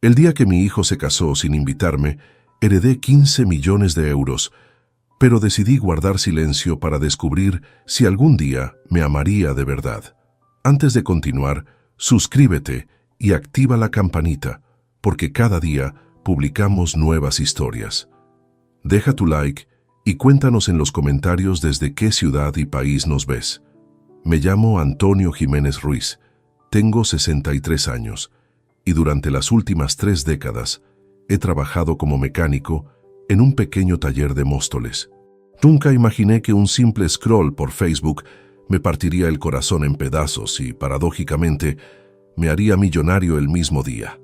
El día que mi hijo se casó sin invitarme, heredé 15 millones de euros, pero decidí guardar silencio para descubrir si algún día me amaría de verdad. Antes de continuar, suscríbete y activa la campanita, porque cada día publicamos nuevas historias. Deja tu like y cuéntanos en los comentarios desde qué ciudad y país nos ves. Me llamo Antonio Jiménez Ruiz, tengo 63 años y durante las últimas 3 décadas he trabajado como mecánico en un pequeño taller de Móstoles. Nunca imaginé que un simple scroll por Facebook me partiría el corazón en pedazos y, paradójicamente, me haría millonario el mismo día.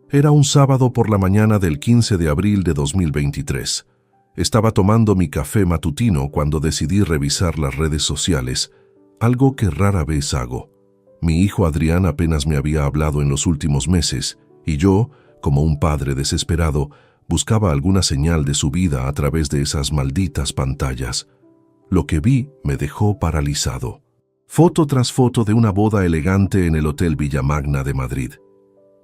Era un sábado por la mañana del 15 de abril de 2023. Estaba tomando mi café matutino cuando decidí revisar las redes sociales, algo que rara vez hago. Mi hijo Adrián apenas me había hablado en los últimos meses y yo, como un padre desesperado, buscaba alguna señal de su vida a través de esas malditas pantallas. Lo que vi me dejó paralizado. Foto tras foto de una boda elegante en el Hotel Villamagna de Madrid.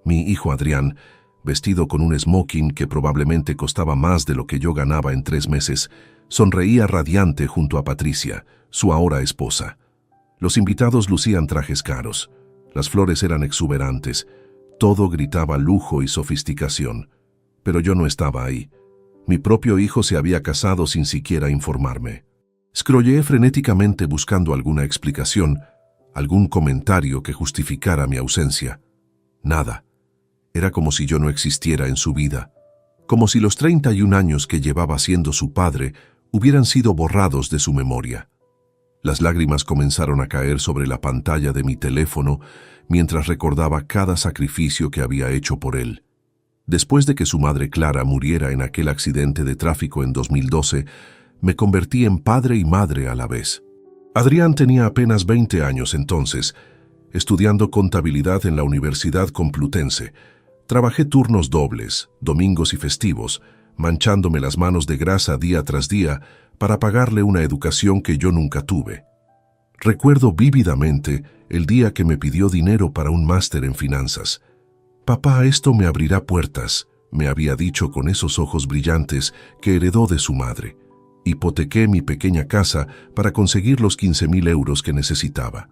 Mi hijo Adrián, vestido con un smoking que probablemente costaba más de lo que yo ganaba en 3 meses, sonreía radiante junto a Patricia, su ahora esposa. Los invitados lucían trajes caros, las flores eran exuberantes, todo gritaba lujo y sofisticación. Pero yo no estaba ahí. Mi propio hijo se había casado sin siquiera informarme. Scrolleé frenéticamente buscando alguna explicación, algún comentario que justificara mi ausencia. Nada. Era como si yo no existiera en su vida, como si los 31 años que llevaba siendo su padre hubieran sido borrados de su memoria. Las lágrimas comenzaron a caer sobre la pantalla de mi teléfono mientras recordaba cada sacrificio que había hecho por él. Después de que su madre Clara muriera en aquel accidente de tráfico en 2012, me convertí en padre y madre a la vez. Adrián tenía apenas 20 años entonces, estudiando contabilidad en la Universidad Complutense. Trabajé turnos dobles, domingos y festivos, manchándome las manos de grasa día tras día para pagarle una educación que yo nunca tuve. Recuerdo vívidamente el día que me pidió dinero para un máster en finanzas. «Papá, esto me abrirá puertas», me había dicho con esos ojos brillantes que heredó de su madre. Hipotequé mi pequeña casa para conseguir los 15.000 euros que necesitaba.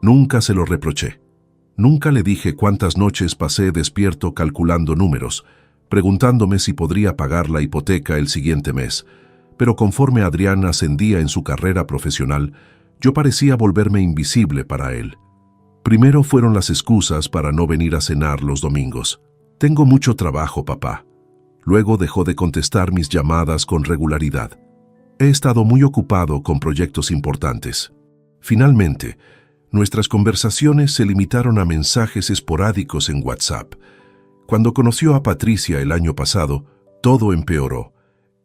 Nunca se lo reproché. Nunca le dije cuántas noches pasé despierto calculando números, preguntándome si podría pagar la hipoteca el siguiente mes. Pero conforme Adrián ascendía en su carrera profesional, yo parecía volverme invisible para él. Primero fueron las excusas para no venir a cenar los domingos. «Tengo mucho trabajo, papá». Luego dejó de contestar mis llamadas con regularidad. «He estado muy ocupado con proyectos importantes». Finalmente, nuestras conversaciones se limitaron a mensajes esporádicos en WhatsApp. Cuando conoció a Patricia el año pasado, todo empeoró.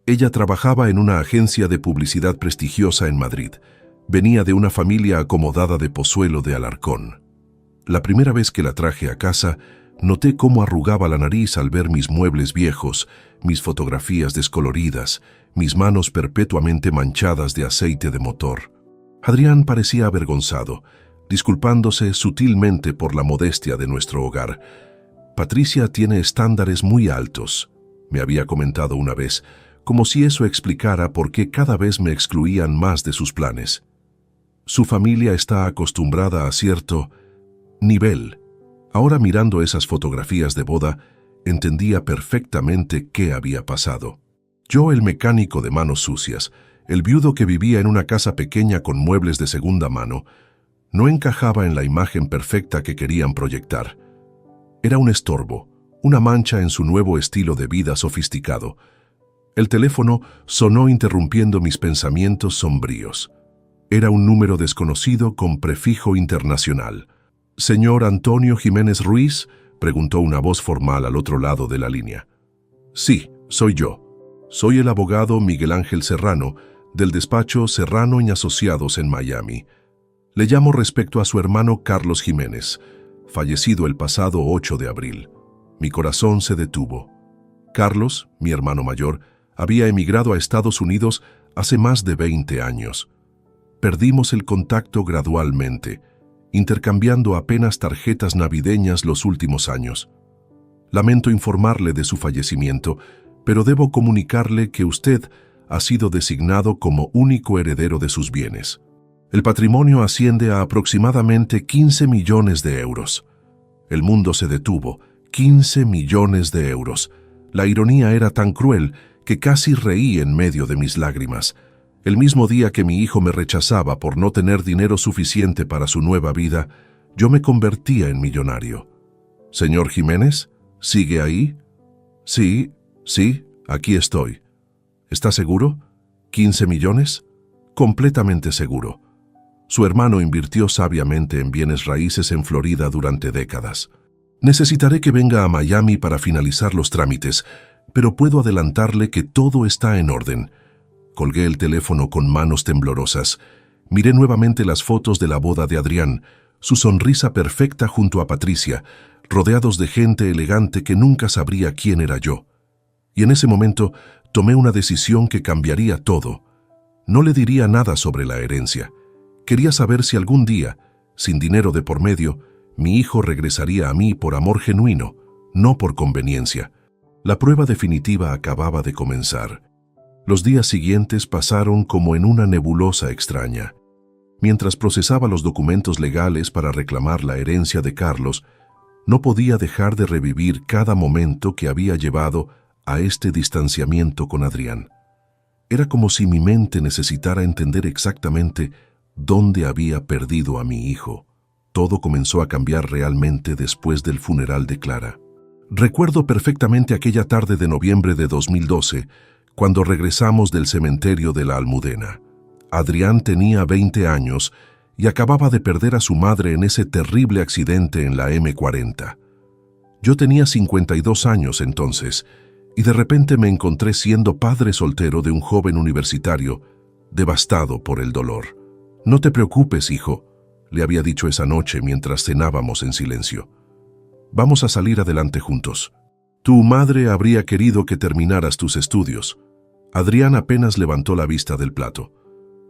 Ella trabajaba en una agencia de publicidad prestigiosa en Madrid. Venía de una familia acomodada de Pozuelo de Alarcón. La primera vez que la traje a casa, noté cómo arrugaba la nariz al ver mis muebles viejos, mis fotografías descoloridas, mis manos perpetuamente manchadas de aceite de motor. Adrián parecía avergonzado, disculpándose sutilmente por la modestia de nuestro hogar. «Patricia tiene estándares muy altos», me había comentado una vez, como si eso explicara por qué cada vez me excluían más de sus planes. Su familia está acostumbrada a cierto nivel. Ahora, mirando esas fotografías de boda, entendía perfectamente qué había pasado. Yo, el mecánico de manos sucias, el viudo que vivía en una casa pequeña con muebles de segunda mano, no encajaba en la imagen perfecta que querían proyectar. Era un estorbo, una mancha en su nuevo estilo de vida sofisticado. El teléfono sonó interrumpiendo mis pensamientos sombríos. Era un número desconocido con prefijo internacional. «¿Señor Antonio Jiménez Ruiz?», preguntó una voz formal al otro lado de la línea. «Sí, soy yo. Soy el abogado Miguel Ángel Serrano, del despacho Serrano y Asociados en Miami. Le llamo respecto a su hermano Carlos Jiménez, fallecido el pasado 8 de abril. Mi corazón se detuvo. Carlos, mi hermano mayor, había emigrado a Estados Unidos hace más de 20 años. Perdimos el contacto gradualmente, intercambiando apenas tarjetas navideñas los últimos años. Lamento informarle de su fallecimiento, pero debo comunicarle que usted ha sido designado como único heredero de sus bienes. El patrimonio asciende a aproximadamente 15 millones de euros. El mundo se detuvo. 15 millones de euros. La ironía era tan cruel que casi reí en medio de mis lágrimas. El mismo día que mi hijo me rechazaba por no tener dinero suficiente para su nueva vida, yo me convertía en millonario. «Señor Jiménez, ¿sigue ahí?» «Sí, aquí estoy». «¿Está seguro? ¿15 millones?» «Completamente seguro». Su hermano invirtió sabiamente en bienes raíces en Florida durante décadas. Necesitaré que venga a Miami para finalizar los trámites, pero puedo adelantarle que todo está en orden. Colgué el teléfono con manos temblorosas. Miré nuevamente las fotos de la boda de Adrián, su sonrisa perfecta junto a Patricia, rodeados de gente elegante que nunca sabría quién era yo. Y en ese momento tomé una decisión que cambiaría todo. No le diría nada sobre la herencia. Quería saber si algún día, sin dinero de por medio, mi hijo regresaría a mí por amor genuino, no por conveniencia. La prueba definitiva acababa de comenzar. Los días siguientes pasaron como en una nebulosa extraña. Mientras procesaba los documentos legales para reclamar la herencia de Carlos, no podía dejar de revivir cada momento que había llevado a este distanciamiento con Adrián. Era como si mi mente necesitara entender exactamente dónde había perdido a mi hijo. Todo comenzó a cambiar realmente después del funeral de Clara. Recuerdo perfectamente aquella tarde de noviembre de 2012, cuando regresamos del cementerio de la Almudena. Adrián tenía 20 años y acababa de perder a su madre en ese terrible accidente en la M40. Yo tenía 52 años entonces, y de repente me encontré siendo padre soltero de un joven universitario, devastado por el dolor. «No te preocupes, hijo», le había dicho esa noche mientras cenábamos en silencio. «Vamos a salir adelante juntos. Tu madre habría querido que terminaras tus estudios». Adrián apenas levantó la vista del plato.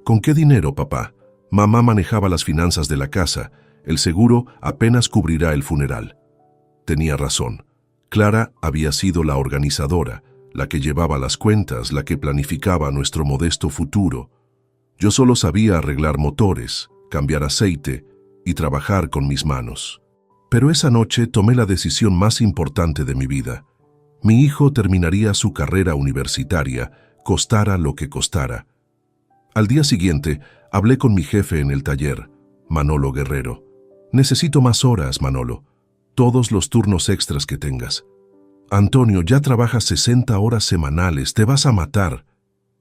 «¿Con qué dinero, papá? Mamá manejaba las finanzas de la casa. El seguro apenas cubrirá el funeral». Tenía razón. Clara había sido la organizadora, la que llevaba las cuentas, la que planificaba nuestro modesto futuro. Yo solo sabía arreglar motores, cambiar aceite y trabajar con mis manos. Pero esa noche tomé la decisión más importante de mi vida. Mi hijo terminaría su carrera universitaria, costara lo que costara. Al día siguiente, hablé con mi jefe en el taller, Manolo Guerrero. «Necesito más horas, Manolo. Todos los turnos extras que tengas». «Antonio, ya trabajas 60 horas semanales, te vas a matar».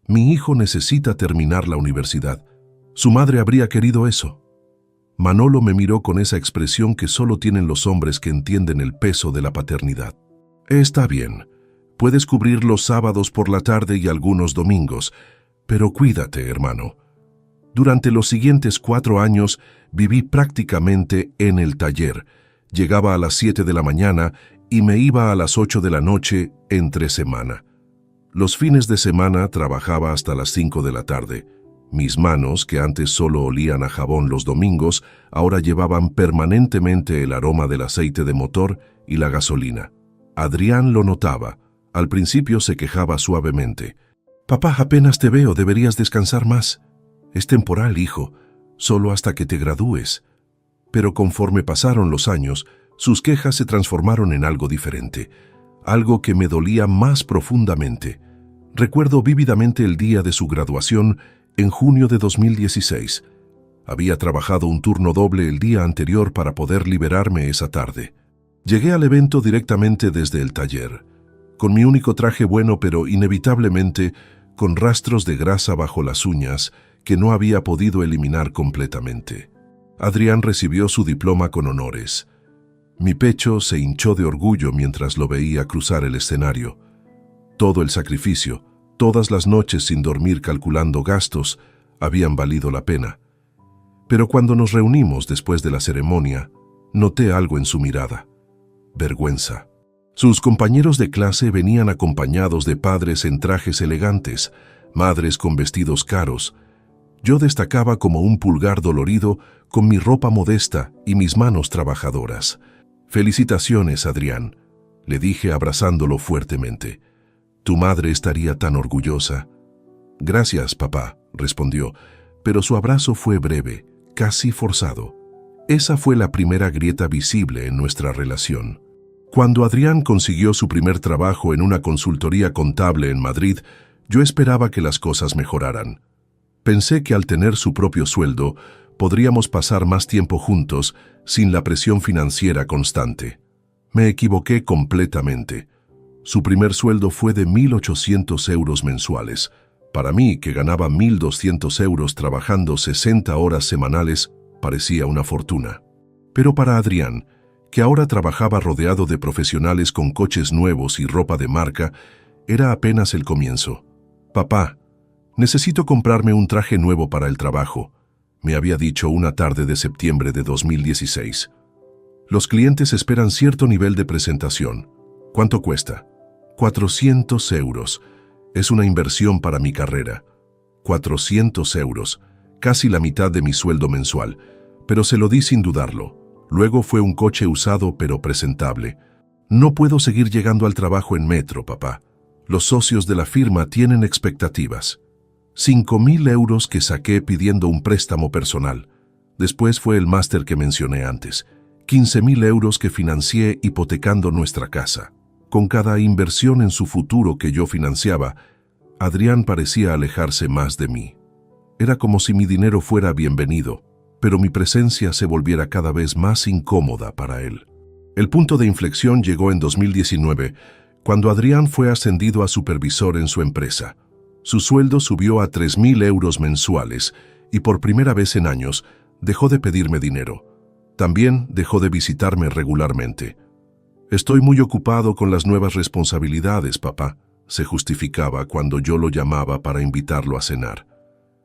«Mi hijo necesita terminar la universidad. Su madre habría querido eso». Manolo me miró con esa expresión que solo tienen los hombres que entienden el peso de la paternidad. «Está bien. Puedes cubrir los sábados por la tarde y algunos domingos, pero cuídate, hermano». Durante los siguientes 4 años viví prácticamente en el taller. Llegaba a las 7 de la mañana y me iba a las 8 de la noche entre semana. Los fines de semana trabajaba hasta las 5 de la tarde. Mis manos, que antes solo olían a jabón los domingos, ahora llevaban permanentemente el aroma del aceite de motor y la gasolina. Adrián lo notaba. Al principio se quejaba suavemente. «Papá, apenas te veo, deberías descansar más. Es temporal, hijo, solo hasta que te gradúes». Pero conforme pasaron los años, sus quejas se transformaron en algo diferente, algo que me dolía más profundamente. Recuerdo vívidamente el día de su graduación en junio de 2016. Había trabajado un turno doble el día anterior para poder liberarme esa tarde. Llegué al evento directamente desde el taller, con mi único traje bueno, pero inevitablemente con rastros de grasa bajo las uñas que no había podido eliminar completamente. Adrián recibió su diploma con honores. Mi pecho se hinchó de orgullo mientras lo veía cruzar el escenario. Todo el sacrificio, todas las noches sin dormir calculando gastos, habían valido la pena. Pero cuando nos reunimos después de la ceremonia, noté algo en su mirada: vergüenza. Sus compañeros de clase venían acompañados de padres en trajes elegantes, madres con vestidos caros. Yo destacaba como un pulgar dolorido con mi ropa modesta y mis manos trabajadoras. «Felicitaciones, Adrián. le dije abrazándolo fuertemente. Tu madre estaría tan orgullosa. Gracias, papá, respondió, pero su abrazo fue breve, casi forzado. Esa fue la primera grieta visible en nuestra relación. Cuando Adrián consiguió su primer trabajo en una consultoría contable en Madrid, yo esperaba que las cosas mejoraran. Pensé que al tener su propio sueldo, podríamos pasar más tiempo juntos sin la presión financiera constante. Me equivoqué completamente. Su primer sueldo fue de 1.800 euros mensuales. Para mí, que ganaba 1.200 euros trabajando 60 horas semanales, parecía una fortuna. Pero para Adrián, que ahora trabajaba rodeado de profesionales con coches nuevos y ropa de marca, era apenas el comienzo. Papá, necesito comprarme un traje nuevo para el trabajo, me había dicho una tarde de septiembre de 2016. Los clientes esperan cierto nivel de presentación. ¿Cuánto cuesta? 400 euros. Es una inversión para mi carrera. 400 euros, casi la mitad de mi sueldo mensual, pero se lo di sin dudarlo. Luego fue un coche usado pero presentable. No puedo seguir llegando al trabajo en metro, papá. Los socios de la firma tienen expectativas. 5.000 euros que saqué pidiendo un préstamo personal. Después fue el máster que mencioné antes. 15.000 euros que financié hipotecando nuestra casa. Con cada inversión en su futuro que yo financiaba, Adrián parecía alejarse más de mí. Era como si mi dinero fuera bienvenido, pero mi presencia se volviera cada vez más incómoda para él. El punto de inflexión llegó en 2019, cuando Adrián fue ascendido a supervisor en su empresa. Su sueldo subió a 3.000 euros mensuales y por primera vez en años dejó de pedirme dinero. También dejó de visitarme regularmente. Estoy muy ocupado con las nuevas responsabilidades, papá, se justificaba cuando yo lo llamaba para invitarlo a cenar.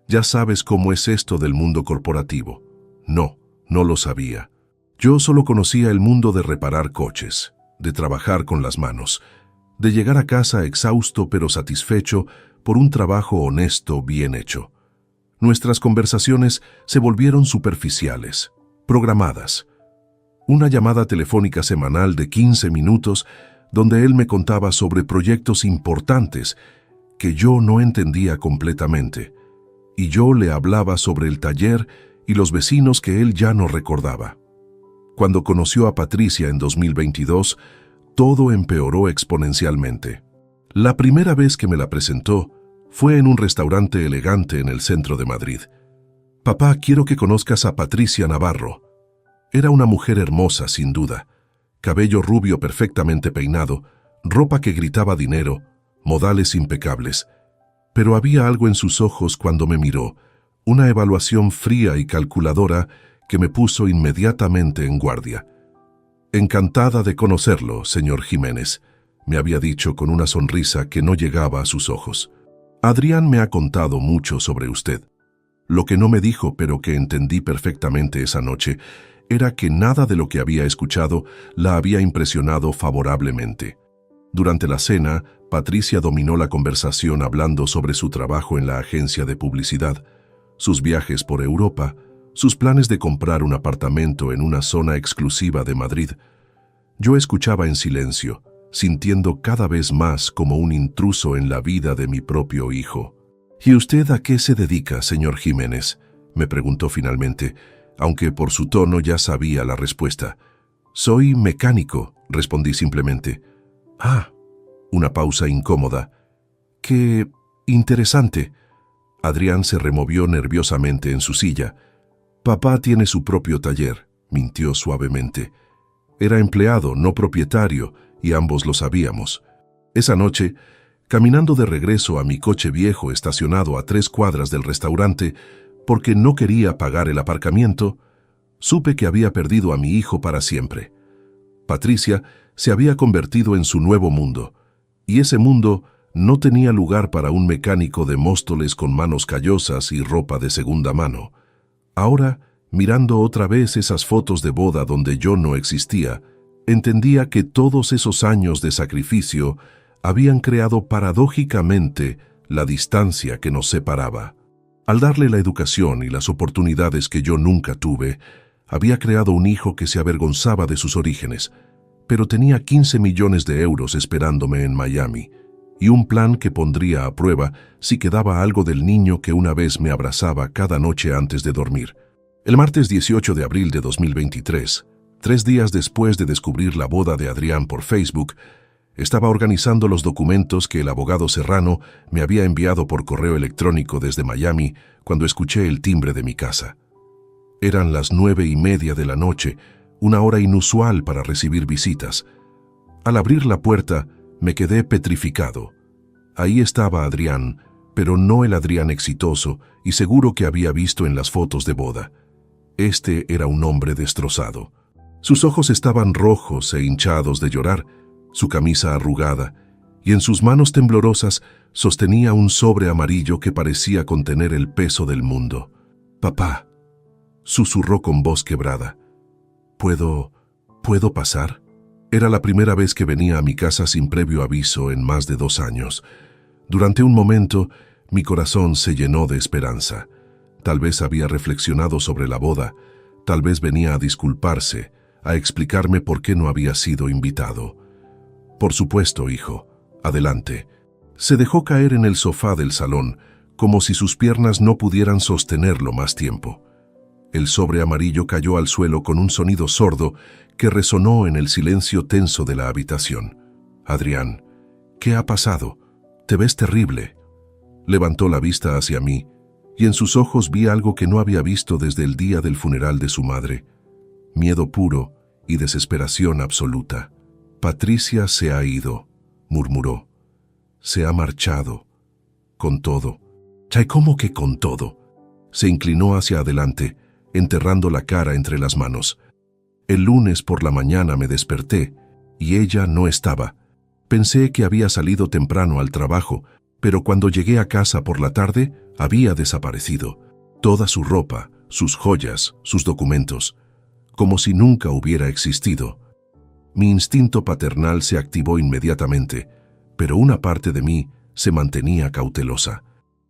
Ya sabes cómo es esto del mundo corporativo. No, no lo sabía. Yo solo conocía el mundo de reparar coches, de trabajar con las manos, de llegar a casa exhausto pero satisfecho por un trabajo honesto bien hecho. Nuestras conversaciones se volvieron superficiales, programadas. Una llamada telefónica semanal de 15 minutos donde él me contaba sobre proyectos importantes que yo no entendía completamente, y yo le hablaba sobre el taller y los vecinos que él ya no recordaba. Cuando conoció a Patricia en 2022, todo empeoró exponencialmente. La primera vez que me la presentó fue en un restaurante elegante en el centro de Madrid. Papá, quiero que conozcas a Patricia Navarro. Era una mujer hermosa, sin duda. Cabello rubio perfectamente peinado, ropa que gritaba dinero, modales impecables. Pero había algo en sus ojos cuando me miró, una evaluación fría y calculadora que me puso inmediatamente en guardia. Encantada de conocerlo, señor Jiménez, me había dicho con una sonrisa que no llegaba a sus ojos. Adrián me ha contado mucho sobre usted. Lo que no me dijo, pero que entendí perfectamente esa noche, era que nada de lo que había escuchado la había impresionado favorablemente. Durante la cena, Patricia dominó la conversación hablando sobre su trabajo en la agencia de publicidad, sus viajes por Europa, sus planes de comprar un apartamento en una zona exclusiva de Madrid. Yo escuchaba en silencio, sintiendo cada vez más como un intruso en la vida de mi propio hijo. ¿Y usted a qué se dedica, señor Jiménez?, me preguntó finalmente, aunque por su tono ya sabía la respuesta. Soy mecánico, respondí simplemente. Ah, una pausa incómoda. ¡Qué interesante! Adrián se removió nerviosamente en su silla. Papá tiene su propio taller, mintió suavemente. Era empleado, no propietario, y ambos lo sabíamos. Esa noche, caminando de regreso a mi coche viejo estacionado a 3 cuadras del restaurante, porque no quería pagar el aparcamiento, supe que había perdido a mi hijo para siempre. Patricia se había convertido en su nuevo mundo, y ese mundo no tenía lugar para un mecánico de Móstoles con manos callosas y ropa de segunda mano. Ahora, mirando otra vez esas fotos de boda donde yo no existía, entendía que todos esos años de sacrificio habían creado paradójicamente la distancia que nos separaba. Al darle la educación y las oportunidades que yo nunca tuve, había creado un hijo que se avergonzaba de sus orígenes, pero tenía 15 millones de euros esperándome en Miami, y un plan que pondría a prueba si quedaba algo del niño que una vez me abrazaba cada noche antes de dormir. El martes 18 de abril de 2023, 3 días después de descubrir la boda de Adrián por Facebook, estaba organizando los documentos que el abogado Serrano me había enviado por correo electrónico desde Miami cuando escuché el timbre de mi casa. Eran las 9:30 de la noche, una hora inusual para recibir visitas. Al abrir la puerta, me quedé petrificado. Ahí estaba Adrián, pero no el Adrián exitoso y seguro que había visto en las fotos de boda. Este era un hombre destrozado. Sus ojos estaban rojos e hinchados de llorar, su camisa arrugada, y en sus manos temblorosas sostenía un sobre amarillo que parecía contener el peso del mundo. «Papá», susurró con voz quebrada. ¿Puedo pasar? Era la primera vez que venía a mi casa sin previo aviso en más de 2 años. Durante un momento, mi corazón se llenó de esperanza. Tal vez había reflexionado sobre la boda, tal vez venía a disculparse, a explicarme por qué no había sido invitado. «Por supuesto, hijo. Adelante». Se dejó caer en el sofá del salón, como si sus piernas no pudieran sostenerlo más tiempo. El sobre amarillo cayó al suelo con un sonido sordo que resonó en el silencio tenso de la habitación. «Adrián, ¿qué ha pasado? Te ves terrible». Levantó la vista hacia mí, y en sus ojos vi algo que no había visto desde el día del funeral de su madre. Miedo puro y desesperación absoluta. «Patricia se ha ido», murmuró. «Se ha marchado. Con todo». «¿Cómo que con todo?» Se inclinó hacia adelante, enterrando la cara entre las manos. «El lunes por la mañana me desperté, y ella no estaba. Pensé que había salido temprano al trabajo, pero cuando llegué a casa por la tarde, había desaparecido. Toda su ropa, sus joyas, sus documentos, como si nunca hubiera existido». Mi instinto paternal se activó inmediatamente, pero una parte de mí se mantenía cautelosa.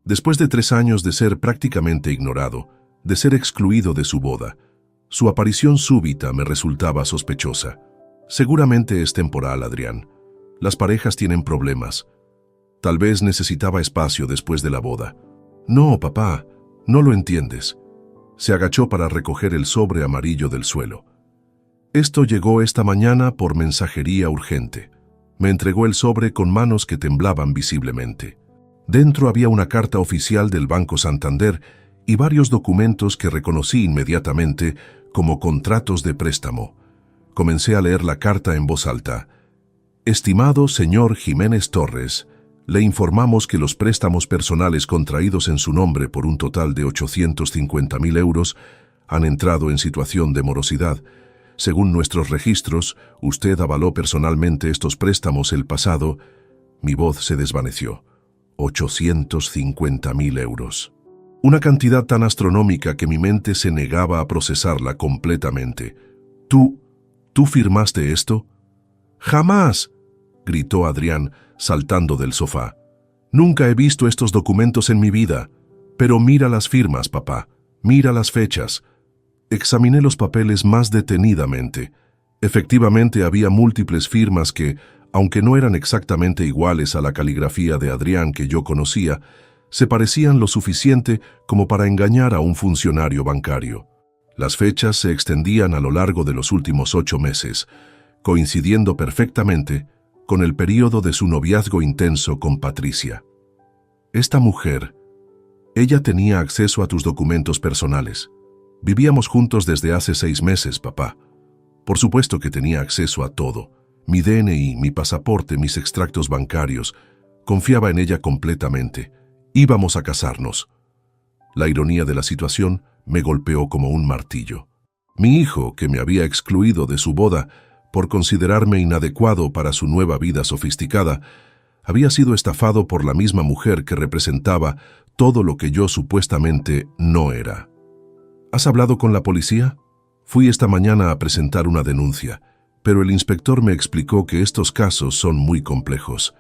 Después de 3 años de ser prácticamente ignorado, de ser excluido de su boda, su aparición súbita me resultaba sospechosa. «Seguramente es temporal, Adrián. Las parejas tienen problemas. Tal vez necesitaba espacio después de la boda». «No, papá, no lo entiendes». Se agachó para recoger el sobre amarillo del suelo. «Esto llegó esta mañana por mensajería urgente». Me entregó el sobre con manos que temblaban visiblemente. Dentro había una carta oficial del Banco Santander y varios documentos que reconocí inmediatamente como contratos de préstamo. Comencé a leer la carta en voz alta. «Estimado señor Jiménez Torres, le informamos que los préstamos personales contraídos en su nombre por un total de 850.000 euros han entrado en situación de morosidad. Según nuestros registros, usted avaló personalmente estos préstamos el pasado». Mi voz se desvaneció. 850.000 euros. Una cantidad tan astronómica que mi mente se negaba a procesarla completamente. ¿Tú firmaste esto?» «¡Jamás!», gritó Adrián, saltando del sofá. «Nunca he visto estos documentos en mi vida. Pero mira las firmas, papá. Mira las fechas». Examiné los papeles más detenidamente. Efectivamente había múltiples firmas que, aunque no eran exactamente iguales a la caligrafía de Adrián que yo conocía, se parecían lo suficiente como para engañar a un funcionario bancario. Las fechas se extendían a lo largo de los últimos 8 meses, coincidiendo perfectamente con el período de su noviazgo intenso con Patricia. «Esta mujer, ella tenía acceso a tus documentos personales. Vivíamos juntos desde hace 6 meses, papá. Por supuesto que tenía acceso a todo. Mi DNI, mi pasaporte, mis extractos bancarios. Confiaba en ella completamente. Íbamos a casarnos». La ironía de la situación me golpeó como un martillo. Mi hijo, que me había excluido de su boda por considerarme inadecuado para su nueva vida sofisticada, había sido estafado por la misma mujer que representaba todo lo que yo supuestamente no era. «¿Has hablado con la policía?» «Fui esta mañana a presentar una denuncia, pero el inspector me explicó que estos casos son muy complejos.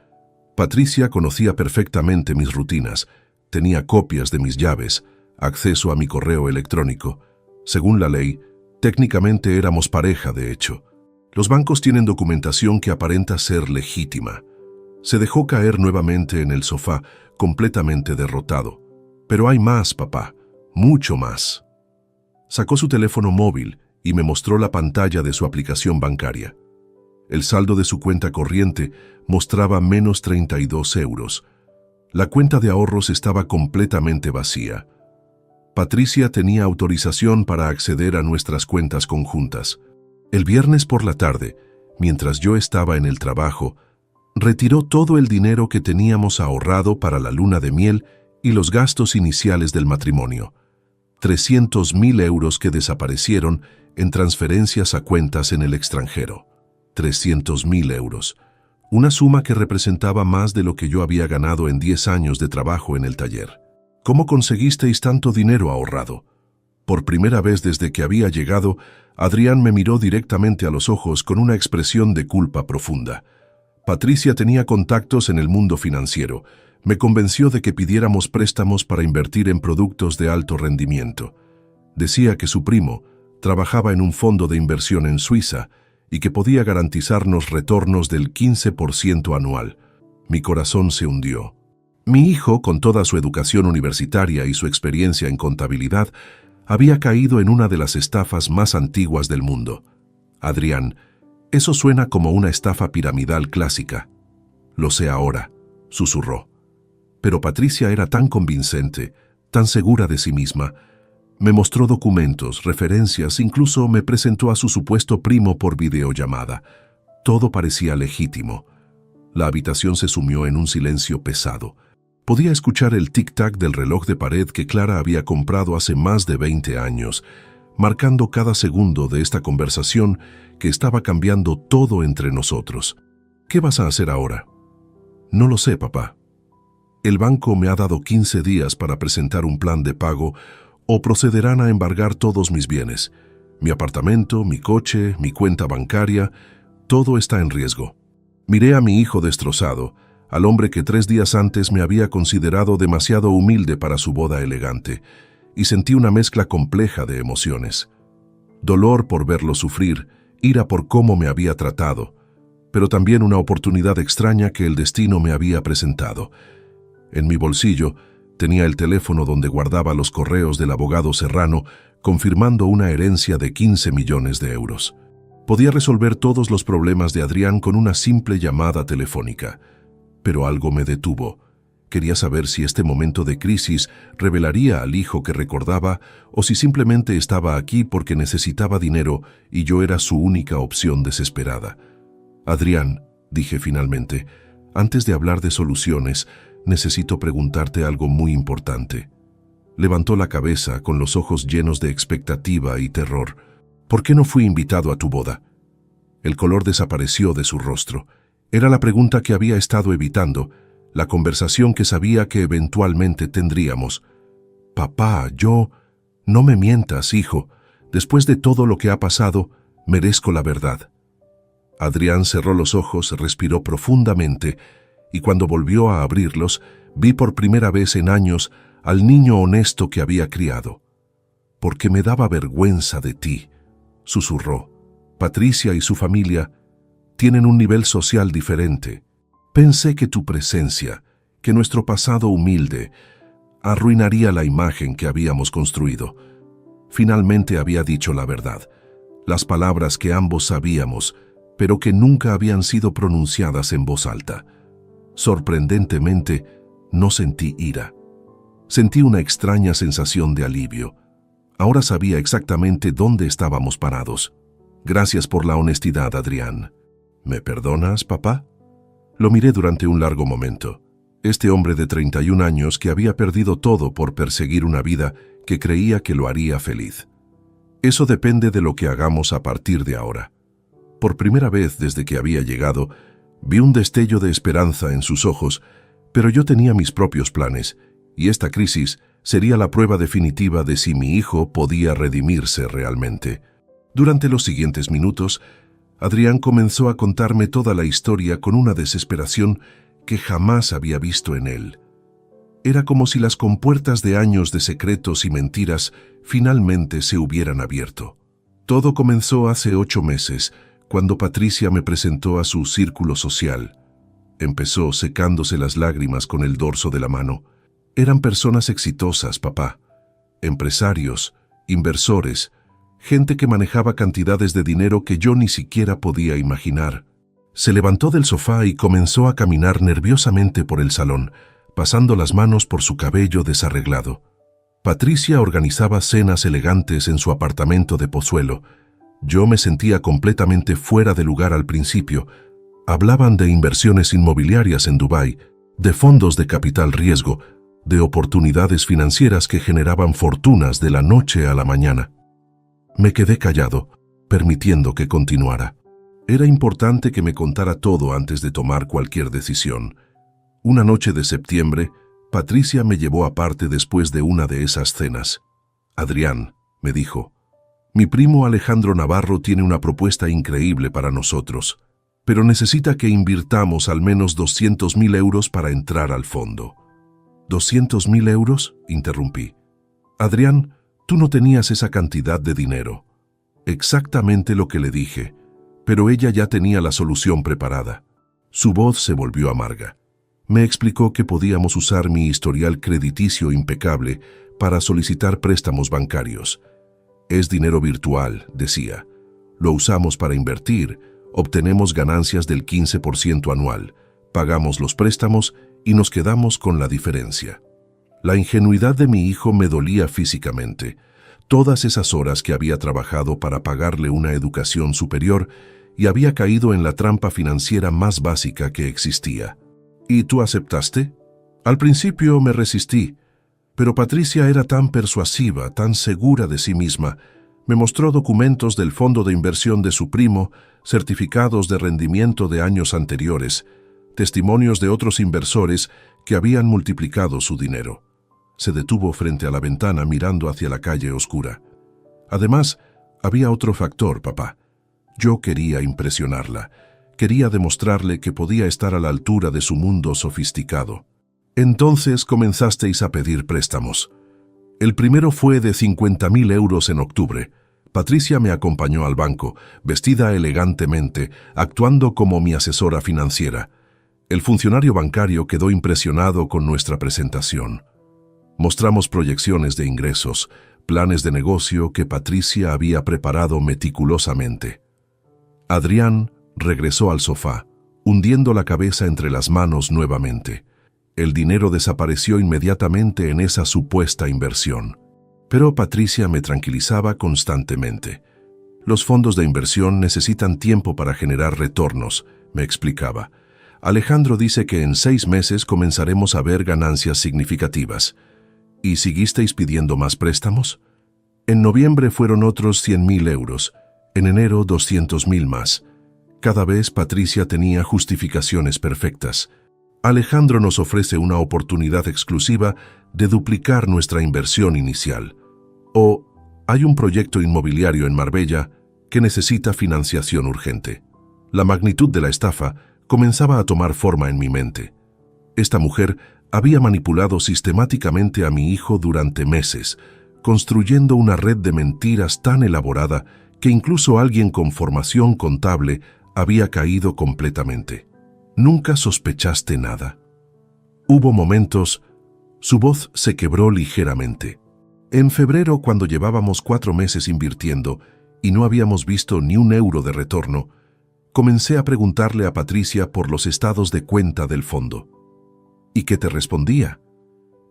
Patricia conocía perfectamente mis rutinas, tenía copias de mis llaves, acceso a mi correo electrónico. Según la ley, técnicamente éramos pareja, de hecho. Los bancos tienen documentación que aparenta ser legítima. Se dejó caer nuevamente en el sofá, completamente derrotado. Pero hay más, papá, mucho más. Sacó su teléfono móvil y me mostró la pantalla de su aplicación bancaria. El saldo de su cuenta corriente mostraba menos 32 euros. La cuenta de ahorros estaba completamente vacía. Patricia tenía autorización para acceder a nuestras cuentas conjuntas. El viernes por la tarde, mientras yo estaba en el trabajo, retiró todo el dinero que teníamos ahorrado para la luna de miel y los gastos iniciales del matrimonio. 300.000 euros que desaparecieron en transferencias a cuentas en el extranjero. 300.000 euros. Una suma que representaba más de lo que yo había ganado en 10 años de trabajo en el taller. ¿Cómo conseguisteis tanto dinero ahorrado? Por primera vez desde que había llegado, Adrián me miró directamente a los ojos con una expresión de culpa profunda. Patricia tenía contactos en el mundo financiero. Me convenció de que pidiéramos préstamos para invertir en productos de alto rendimiento. Decía que su primo trabajaba en un fondo de inversión en Suiza y que podía garantizarnos retornos del 15% anual. Mi corazón se hundió. Mi hijo, con toda su educación universitaria y su experiencia en contabilidad, había caído en una de las estafas más antiguas del mundo. Adrián, eso suena como una estafa piramidal clásica. Lo sé ahora, susurró. Pero Patricia era tan convincente, tan segura de sí misma. Me mostró documentos, referencias, incluso me presentó a su supuesto primo por videollamada. Todo parecía legítimo. La habitación se sumió en un silencio pesado. Podía escuchar el tic-tac del reloj de pared que Clara había comprado hace más de 20 años, marcando cada segundo de esta conversación que estaba cambiando todo entre nosotros. ¿Qué vas a hacer ahora? No lo sé, papá. El banco me ha dado 15 días para presentar un plan de pago o procederán a embargar todos mis bienes. Mi apartamento, mi coche, mi cuenta bancaria, todo está en riesgo. Miré a mi hijo destrozado, al hombre que 3 días antes me había considerado demasiado humilde para su boda elegante, y sentí una mezcla compleja de emociones. Dolor por verlo sufrir, ira por cómo me había tratado, pero también una oportunidad extraña que el destino me había presentado. En mi bolsillo tenía el teléfono donde guardaba los correos del abogado Serrano confirmando una herencia de 15 millones de euros. Podía resolver todos los problemas de Adrián con una simple llamada telefónica. Pero algo me detuvo. Quería saber si este momento de crisis revelaría al hijo que recordaba o si simplemente estaba aquí porque necesitaba dinero y yo era su única opción desesperada. Adrián, dije finalmente, antes de hablar de soluciones, necesito preguntarte algo muy importante. Levantó la cabeza con los ojos llenos de expectativa y terror. ¿Por qué no fui invitado a tu boda? El color desapareció de su rostro. Era la pregunta que había estado evitando, la conversación que sabía que eventualmente tendríamos. Papá, yo... No me mientas, hijo. Después de todo lo que ha pasado, merezco la verdad. Adrián cerró los ojos, respiró profundamente, y cuando volvió a abrirlos, vi por primera vez en años al niño honesto que había criado. Porque me daba vergüenza de ti, susurró. Patricia y su familia tienen un nivel social diferente. Pensé que tu presencia, que nuestro pasado humilde, arruinaría la imagen que habíamos construido. Finalmente había dicho la verdad, las palabras que ambos sabíamos, pero que nunca habían sido pronunciadas en voz alta. Sorprendentemente, no sentí ira. Sentí una extraña sensación de alivio. Ahora sabía exactamente dónde estábamos parados. Gracias por la honestidad, Adrián. ¿Me perdonas, papá? Lo miré durante un largo momento. Este hombre de 31 años que había perdido todo por perseguir una vida que creía que lo haría feliz. Eso depende de lo que hagamos a partir de ahora. Por primera vez desde que había llegado, vi un destello de esperanza en sus ojos, pero yo tenía mis propios planes, y esta crisis sería la prueba definitiva de si mi hijo podía redimirse realmente. Durante los siguientes minutos, Adrián comenzó a contarme toda la historia con una desesperación que jamás había visto en él. Era como si las compuertas de años de secretos y mentiras finalmente se hubieran abierto. Todo comenzó hace 8 meses, cuando Patricia me presentó a su círculo social. Empezó secándose las lágrimas con el dorso de la mano. Eran personas exitosas, papá. Empresarios, inversores, gente que manejaba cantidades de dinero que yo ni siquiera podía imaginar. Se levantó del sofá y comenzó a caminar nerviosamente por el salón, pasando las manos por su cabello desarreglado. Patricia organizaba cenas elegantes en su apartamento de Pozuelo. Yo me sentía completamente fuera de lugar al principio. Hablaban de inversiones inmobiliarias en Dubái, de fondos de capital riesgo, de oportunidades financieras que generaban fortunas de la noche a la mañana. Me quedé callado, permitiendo que continuara. Era importante que me contara todo antes de tomar cualquier decisión. Una noche de septiembre, Patricia me llevó aparte después de una de esas cenas. «Adrián», me dijo, «mi primo Alejandro Navarro tiene una propuesta increíble para nosotros, pero necesita que invirtamos al menos 200.000 euros para entrar al fondo». «¿200.000 euros?» interrumpí. «Adrián, tú no tenías esa cantidad de dinero». Exactamente lo que le dije, pero ella ya tenía la solución preparada. Su voz se volvió amarga. Me explicó que podíamos usar mi historial crediticio impecable para solicitar préstamos bancarios. «Es dinero virtual», decía. «Lo usamos para invertir, obtenemos ganancias del 15% anual, pagamos los préstamos y nos quedamos con la diferencia». La ingenuidad de mi hijo me dolía físicamente. Todas esas horas que había trabajado para pagarle una educación superior y había caído en la trampa financiera más básica que existía. «¿Y tú aceptaste?» Al principio me resistí, pero Patricia era tan persuasiva, tan segura de sí misma. Me mostró documentos del fondo de inversión de su primo, certificados de rendimiento de años anteriores, testimonios de otros inversores que habían multiplicado su dinero. Se detuvo frente a la ventana mirando hacia la calle oscura. Además, había otro factor, papá. Yo quería impresionarla. Quería demostrarle que podía estar a la altura de su mundo sofisticado. Entonces comenzasteis a pedir préstamos. El primero fue de 50.000 euros en octubre. Patricia me acompañó al banco, vestida elegantemente, actuando como mi asesora financiera. El funcionario bancario quedó impresionado con nuestra presentación. Mostramos proyecciones de ingresos, planes de negocio que Patricia había preparado meticulosamente. Adrián regresó al sofá, hundiendo la cabeza entre las manos nuevamente. El dinero desapareció inmediatamente en esa supuesta inversión. Pero Patricia me tranquilizaba constantemente. «Los fondos de inversión necesitan tiempo para generar retornos», me explicaba. «Alejandro dice que en 6 meses comenzaremos a ver ganancias significativas». «¿Y siguisteis pidiendo más préstamos?» En noviembre fueron otros 100.000 euros, en enero 200.000 más. Cada vez Patricia tenía justificaciones perfectas. «Alejandro nos ofrece una oportunidad exclusiva de duplicar nuestra inversión inicial». O «hay un proyecto inmobiliario en Marbella que necesita financiación urgente». La magnitud de la estafa comenzaba a tomar forma en mi mente. Esta mujer había manipulado sistemáticamente a mi hijo durante meses, construyendo una red de mentiras tan elaborada que incluso alguien con formación contable había caído completamente. «¿Nunca sospechaste nada?» Hubo momentos. Su voz se quebró ligeramente. En febrero, cuando llevábamos 4 meses invirtiendo y no habíamos visto ni un euro de retorno, comencé a preguntarle a Patricia por los estados de cuenta del fondo. ¿Y qué te respondía?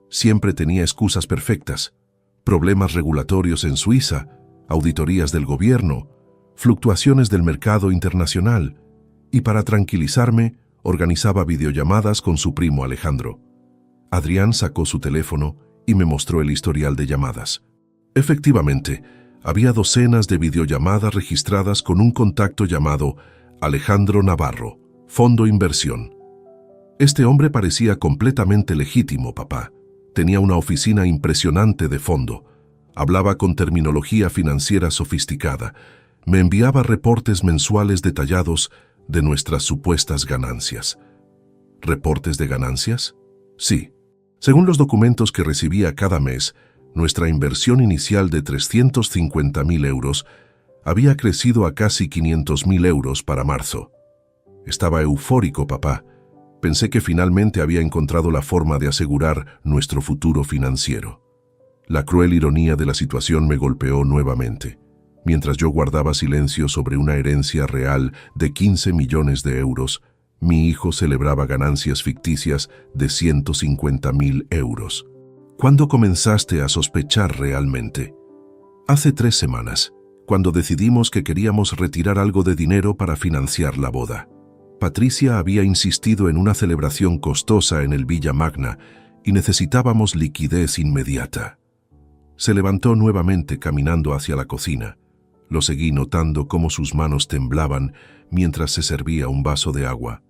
Siempre tenía excusas perfectas: problemas regulatorios en Suiza, auditorías del gobierno, fluctuaciones del mercado internacional, y para tranquilizarme, organizaba videollamadas con su primo Alejandro. Adrián sacó su teléfono y me mostró el historial de llamadas. Efectivamente, había docenas de videollamadas registradas con un contacto llamado Alejandro Navarro, Fondo Inversión. Este hombre parecía completamente legítimo, papá. Tenía una oficina impresionante de fondo. Hablaba con terminología financiera sofisticada. Me enviaba reportes mensuales detallados de nuestras supuestas ganancias. ¿Reportes de ganancias? Sí. Según los documentos que recibía cada mes, nuestra inversión inicial de 350.000 euros había crecido a casi 500.000 euros para marzo. Estaba eufórico, papá. Pensé que finalmente había encontrado la forma de asegurar nuestro futuro financiero. La cruel ironía de la situación me golpeó nuevamente. Mientras yo guardaba silencio sobre una herencia real de 15 millones de euros, mi hijo celebraba ganancias ficticias de 150.000 euros. ¿Cuándo comenzaste a sospechar realmente? Hace 3 semanas, cuando decidimos que queríamos retirar algo de dinero para financiar la boda. Patricia había insistido en una celebración costosa en el Villa Magna y necesitábamos liquidez inmediata. Se levantó nuevamente caminando hacia la cocina. Lo seguí notando cómo sus manos temblaban mientras se servía un vaso de agua.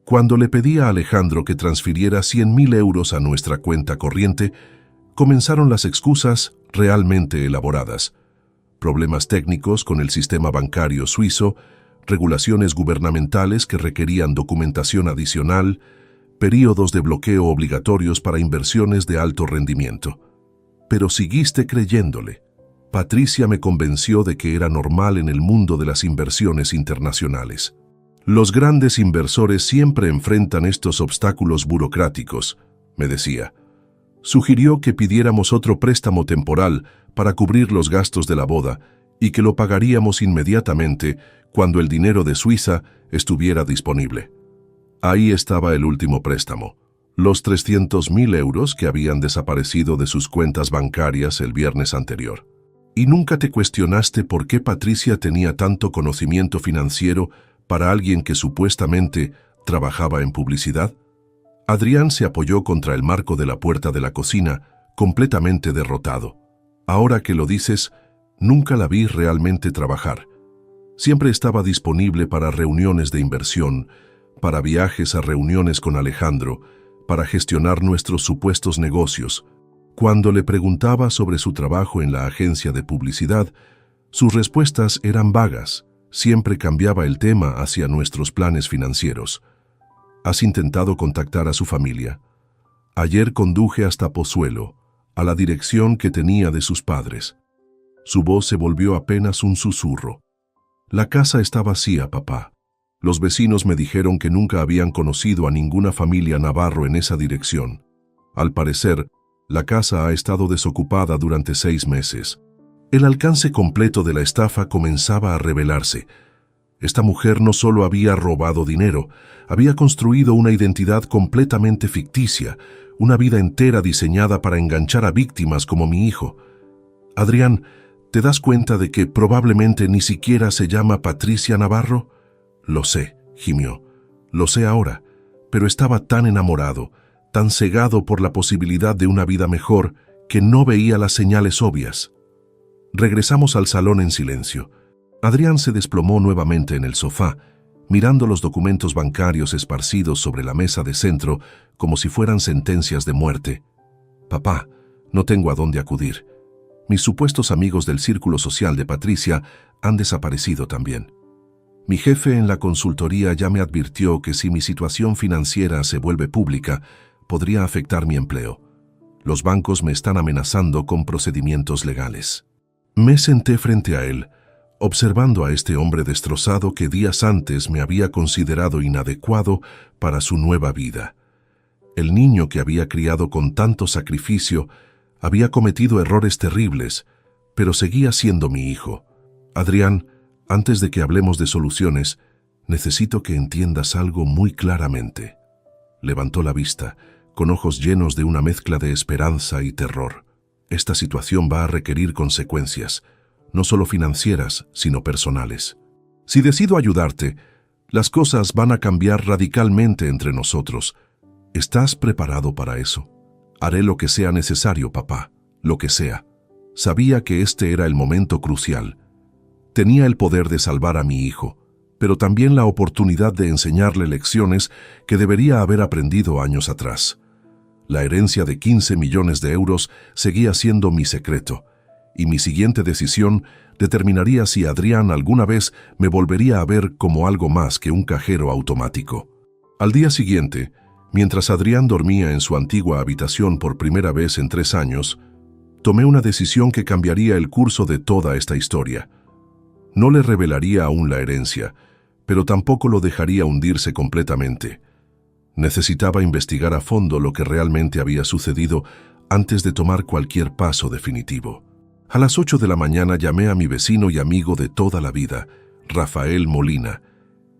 Cuando le pedí a Alejandro que transfiriera 100.000 euros a nuestra cuenta corriente, comenzaron las excusas realmente elaboradas. Problemas técnicos con el sistema bancario suizo, regulaciones gubernamentales que requerían documentación adicional, períodos de bloqueo obligatorios para inversiones de alto rendimiento. Pero seguiste creyéndole. Patricia me convenció de que era normal en el mundo de las inversiones internacionales. Los grandes inversores siempre enfrentan estos obstáculos burocráticos, me decía. Sugirió que pidiéramos otro préstamo temporal para cubrir los gastos de la boda y que lo pagaríamos inmediatamente cuando el dinero de Suiza estuviera disponible. Ahí estaba el último préstamo, los 300.000 euros que habían desaparecido de sus cuentas bancarias el viernes anterior. ¿Y nunca te cuestionaste por qué Patricia tenía tanto conocimiento financiero para alguien que supuestamente trabajaba en publicidad? Adrián se apoyó contra el marco de la puerta de la cocina, completamente derrotado. Ahora que lo dices, nunca la vi realmente trabajar. Siempre estaba disponible para reuniones de inversión, para viajes a reuniones con Alejandro, para gestionar nuestros supuestos negocios. Cuando le preguntaba sobre su trabajo en la agencia de publicidad, sus respuestas eran vagas. Siempre cambiaba el tema hacia nuestros planes financieros. ¿Has intentado contactar a su familia? Ayer conduje hasta Pozuelo, a la dirección que tenía de sus padres. Su voz se volvió apenas un susurro. La casa está vacía, papá. Los vecinos me dijeron que nunca habían conocido a ninguna familia Navarro en esa dirección. Al parecer, la casa ha estado desocupada durante 6 meses. El alcance completo de la estafa comenzaba a revelarse. Esta mujer no solo había robado dinero, había construido una identidad completamente ficticia, una vida entera diseñada para enganchar a víctimas como mi hijo. Adrián, ¿te das cuenta de que probablemente ni siquiera se llama Patricia Navarro? Lo sé, gimió. Lo sé ahora, pero estaba tan enamorado, tan cegado por la posibilidad de una vida mejor, que no veía las señales obvias. Regresamos al salón en silencio. Adrián se desplomó nuevamente en el sofá, mirando los documentos bancarios esparcidos sobre la mesa de centro como si fueran sentencias de muerte. Papá, no tengo a dónde acudir. Mis supuestos amigos del círculo social de Patricia han desaparecido también. Mi jefe en la consultoría ya me advirtió que si mi situación financiera se vuelve pública, podría afectar mi empleo. Los bancos me están amenazando con procedimientos legales. Me senté frente a él, observando a este hombre destrozado que días antes me había considerado inadecuado para su nueva vida. El niño que había criado con tanto sacrificio había cometido errores terribles, pero seguía siendo mi hijo. Adrián, antes de que hablemos de soluciones, necesito que entiendas algo muy claramente. Levantó la vista, con ojos llenos de una mezcla de esperanza y terror. Esta situación va a requerir consecuencias, no solo financieras, sino personales. Si decido ayudarte, las cosas van a cambiar radicalmente entre nosotros. ¿Estás preparado para eso? Haré lo que sea necesario, papá, lo que sea. Sabía que este era el momento crucial. Tenía el poder de salvar a mi hijo, pero también la oportunidad de enseñarle lecciones que debería haber aprendido años atrás. La herencia de 15 millones de euros seguía siendo mi secreto, y mi siguiente decisión determinaría si Adrián alguna vez me volvería a ver como algo más que un cajero automático. Al día siguiente, mientras Adrián dormía en su antigua habitación por primera vez en 3 años, tomé una decisión que cambiaría el curso de toda esta historia. No le revelaría aún la herencia, pero tampoco lo dejaría hundirse completamente. Necesitaba investigar a fondo lo que realmente había sucedido antes de tomar cualquier paso definitivo. A las 8 de la mañana llamé a mi vecino y amigo de toda la vida, Rafael Molina,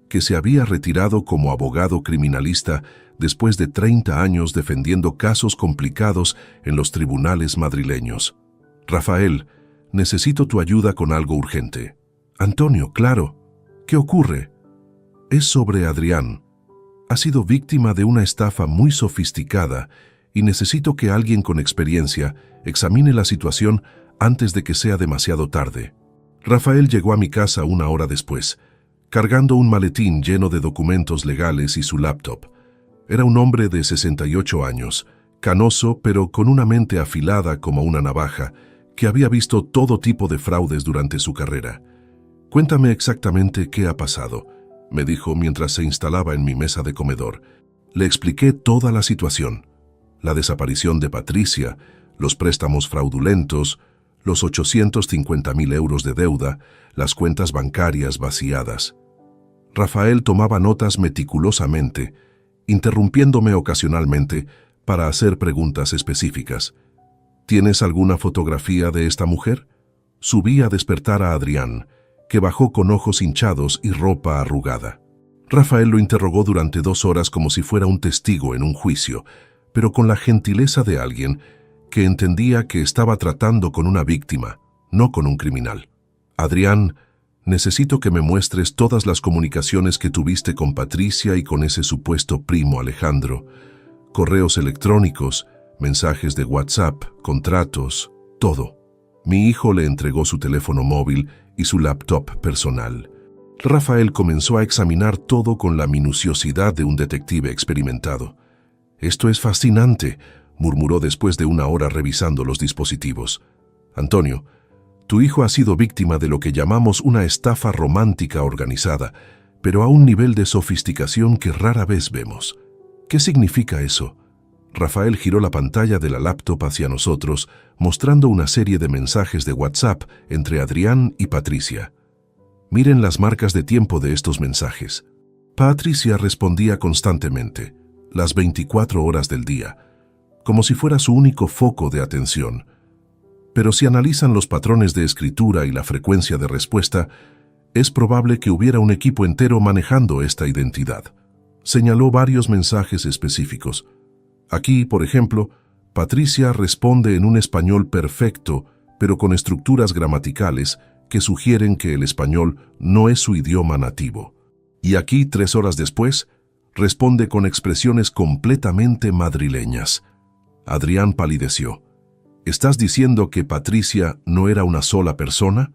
que se había retirado como abogado criminalista después de 30 años defendiendo casos complicados en los tribunales madrileños. Rafael, necesito tu ayuda con algo urgente. Antonio, claro. ¿Qué ocurre? Es sobre Adrián. Ha sido víctima de una estafa muy sofisticada y necesito que alguien con experiencia examine la situación antes de que sea demasiado tarde. Rafael llegó a mi casa una hora después, cargando un maletín lleno de documentos legales y su laptop. Era un hombre de 68 años, canoso pero con una mente afilada como una navaja, que había visto todo tipo de fraudes durante su carrera. «Cuéntame exactamente qué ha pasado», me dijo mientras se instalaba en mi mesa de comedor. Le expliqué toda la situación: la desaparición de Patricia, los préstamos fraudulentos, los 850.000 euros de deuda, las cuentas bancarias vaciadas. Rafael tomaba notas meticulosamente, interrumpiéndome ocasionalmente para hacer preguntas específicas. «¿Tienes alguna fotografía de esta mujer?». Subí a despertar a Adrián, que bajó con ojos hinchados y ropa arrugada. Rafael lo interrogó durante 2 horas como si fuera un testigo en un juicio, pero con la gentileza de alguien que entendía que estaba tratando con una víctima, no con un criminal. «Adrián, necesito que me muestres todas las comunicaciones que tuviste con Patricia y con ese supuesto primo Alejandro. Correos electrónicos, mensajes de WhatsApp, contratos, todo». Mi hijo le entregó su teléfono móvil y su laptop personal. Rafael comenzó a examinar todo con la minuciosidad de un detective experimentado. «Esto es fascinante», murmuró después de 1 hora revisando los dispositivos. «Antonio, tu hijo ha sido víctima de lo que llamamos una estafa romántica organizada, pero a un nivel de sofisticación que rara vez vemos. ¿Qué significa eso?». Rafael giró la pantalla de la laptop hacia nosotros, mostrando una serie de mensajes de WhatsApp entre Adrián y Patricia. «Miren las marcas de tiempo de estos mensajes». Patricia respondía constantemente, las 24 horas del día, como si fuera su único foco de atención. Pero si analizan los patrones de escritura y la frecuencia de respuesta, es probable que hubiera un equipo entero manejando esta identidad. Señaló varios mensajes específicos. Aquí, por ejemplo, Patricia responde en un español perfecto, pero con estructuras gramaticales que sugieren que el español no es su idioma nativo. Y aquí, 3 horas después, responde con expresiones completamente madrileñas. Adrián palideció. «¿Estás diciendo que Patricia no era una sola persona?».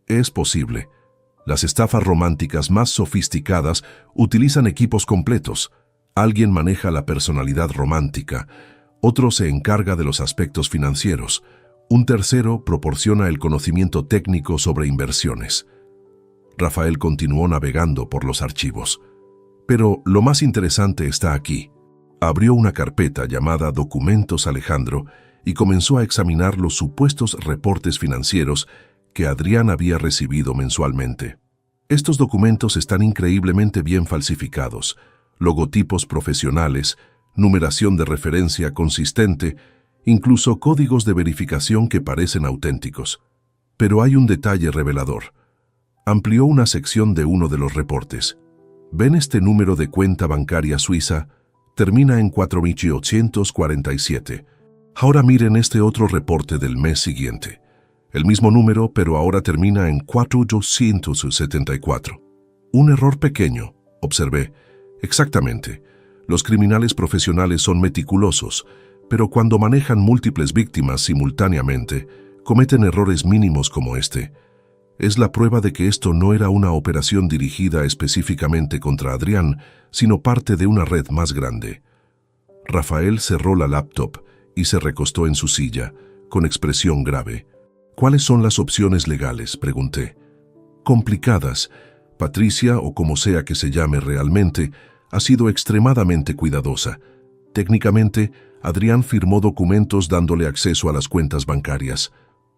«Es posible. Las estafas románticas más sofisticadas utilizan equipos completos. Alguien maneja la personalidad romántica, otro se encarga de los aspectos financieros, un tercero proporciona el conocimiento técnico sobre inversiones». Rafael continuó navegando por los archivos. «Pero lo más interesante está aquí». Abrió una carpeta llamada Documentos Alejandro y comenzó a examinar los supuestos reportes financieros que Adrián había recibido mensualmente. Estos documentos están increíblemente bien falsificados. Logotipos profesionales, numeración de referencia consistente, incluso códigos de verificación que parecen auténticos. Pero hay un detalle revelador. Amplió una sección de uno de los reportes. ¿Ven este número de cuenta bancaria suiza? Termina en 4847. Ahora miren este otro reporte del mes siguiente. El mismo número, pero ahora termina en 4874. Un error pequeño, observé. Exactamente. Los criminales profesionales son meticulosos, pero cuando manejan múltiples víctimas simultáneamente, cometen errores mínimos como este. Es la prueba de que esto no era una operación dirigida específicamente contra Adrián, sino parte de una red más grande. Rafael cerró la laptop y se recostó en su silla, con expresión grave. «¿Cuáles son las opciones legales?», pregunté. «Complicadas. Patricia, o como sea que se llame realmente, ha sido extremadamente cuidadosa. Técnicamente, Adrián firmó documentos dándole acceso a las cuentas bancarias.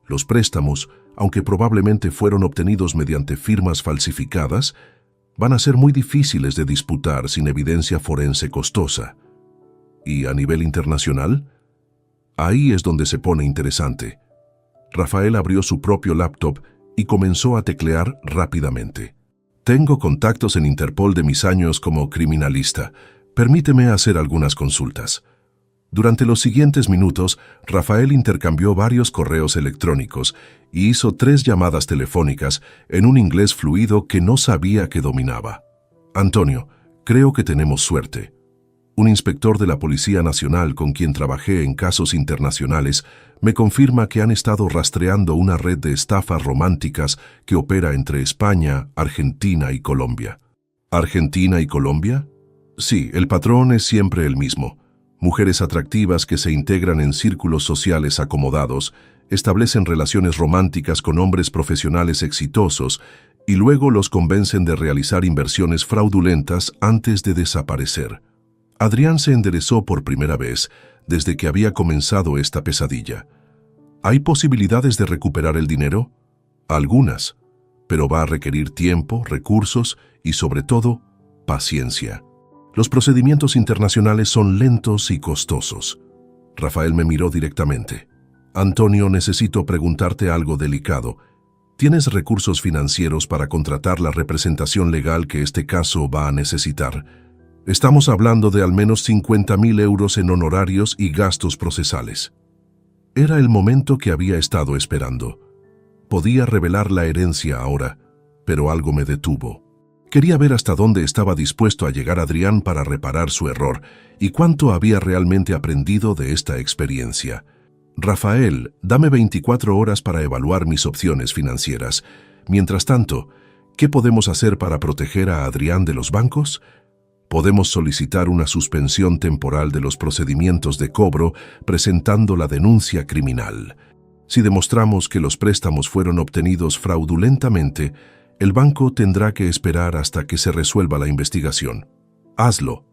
Los préstamos, aunque probablemente fueron obtenidos mediante firmas falsificadas, van a ser muy difíciles de disputar sin evidencia forense costosa. ¿Y a nivel internacional? Ahí es donde se pone interesante. Rafael abrió su propio laptop y comenzó a teclear rápidamente. Tengo contactos en Interpol de mis años como criminalista. Permíteme hacer algunas consultas. Durante los siguientes minutos, Rafael intercambió varios correos electrónicos y hizo 3 llamadas telefónicas en un inglés fluido que no sabía que dominaba. Antonio, creo que tenemos suerte. Un inspector de la Policía Nacional con quien trabajé en casos internacionales me confirma que han estado rastreando una red de estafas románticas que opera entre España, Argentina y Colombia. ¿Argentina y Colombia? Sí, el patrón es siempre el mismo. Mujeres atractivas que se integran en círculos sociales acomodados, establecen relaciones románticas con hombres profesionales exitosos y luego los convencen de realizar inversiones fraudulentas antes de desaparecer. Adrián se enderezó por primera vez desde que había comenzado esta pesadilla. ¿Hay posibilidades de recuperar el dinero? Algunas, pero va a requerir tiempo, recursos y, sobre todo, paciencia. Los procedimientos internacionales son lentos y costosos. Rafael me miró directamente. Antonio, necesito preguntarte algo delicado. ¿Tienes recursos financieros para contratar la representación legal que este caso va a necesitar? Estamos hablando de al menos 50.000 euros en honorarios y gastos procesales. Era el momento que había estado esperando. Podía revelar la herencia ahora, pero algo me detuvo. Quería ver hasta dónde estaba dispuesto a llegar Adrián para reparar su error y cuánto había realmente aprendido de esta experiencia. Rafael, dame 24 horas para evaluar mis opciones financieras. Mientras tanto, ¿qué podemos hacer para proteger a Adrián de los bancos? Podemos solicitar una suspensión temporal de los procedimientos de cobro presentando la denuncia criminal. Si demostramos que los préstamos fueron obtenidos fraudulentamente, el banco tendrá que esperar hasta que se resuelva la investigación. Hazlo.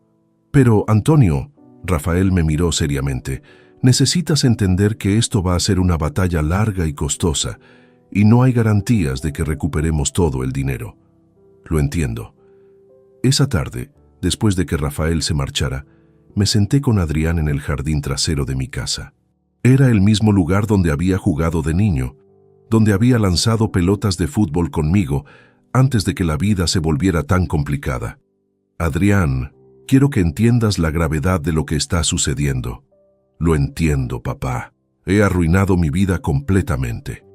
Pero, Antonio, Rafael me miró seriamente, necesitas entender que esto va a ser una batalla larga y costosa, y no hay garantías de que recuperemos todo el dinero. Lo entiendo. Esa tarde, después de que Rafael se marchara, me senté con Adrián en el jardín trasero de mi casa. Era el mismo lugar donde había jugado de niño, donde había lanzado pelotas de fútbol conmigo antes de que la vida se volviera tan complicada. Adrián, quiero que entiendas la gravedad de lo que está sucediendo. Lo entiendo, papá. He arruinado mi vida completamente.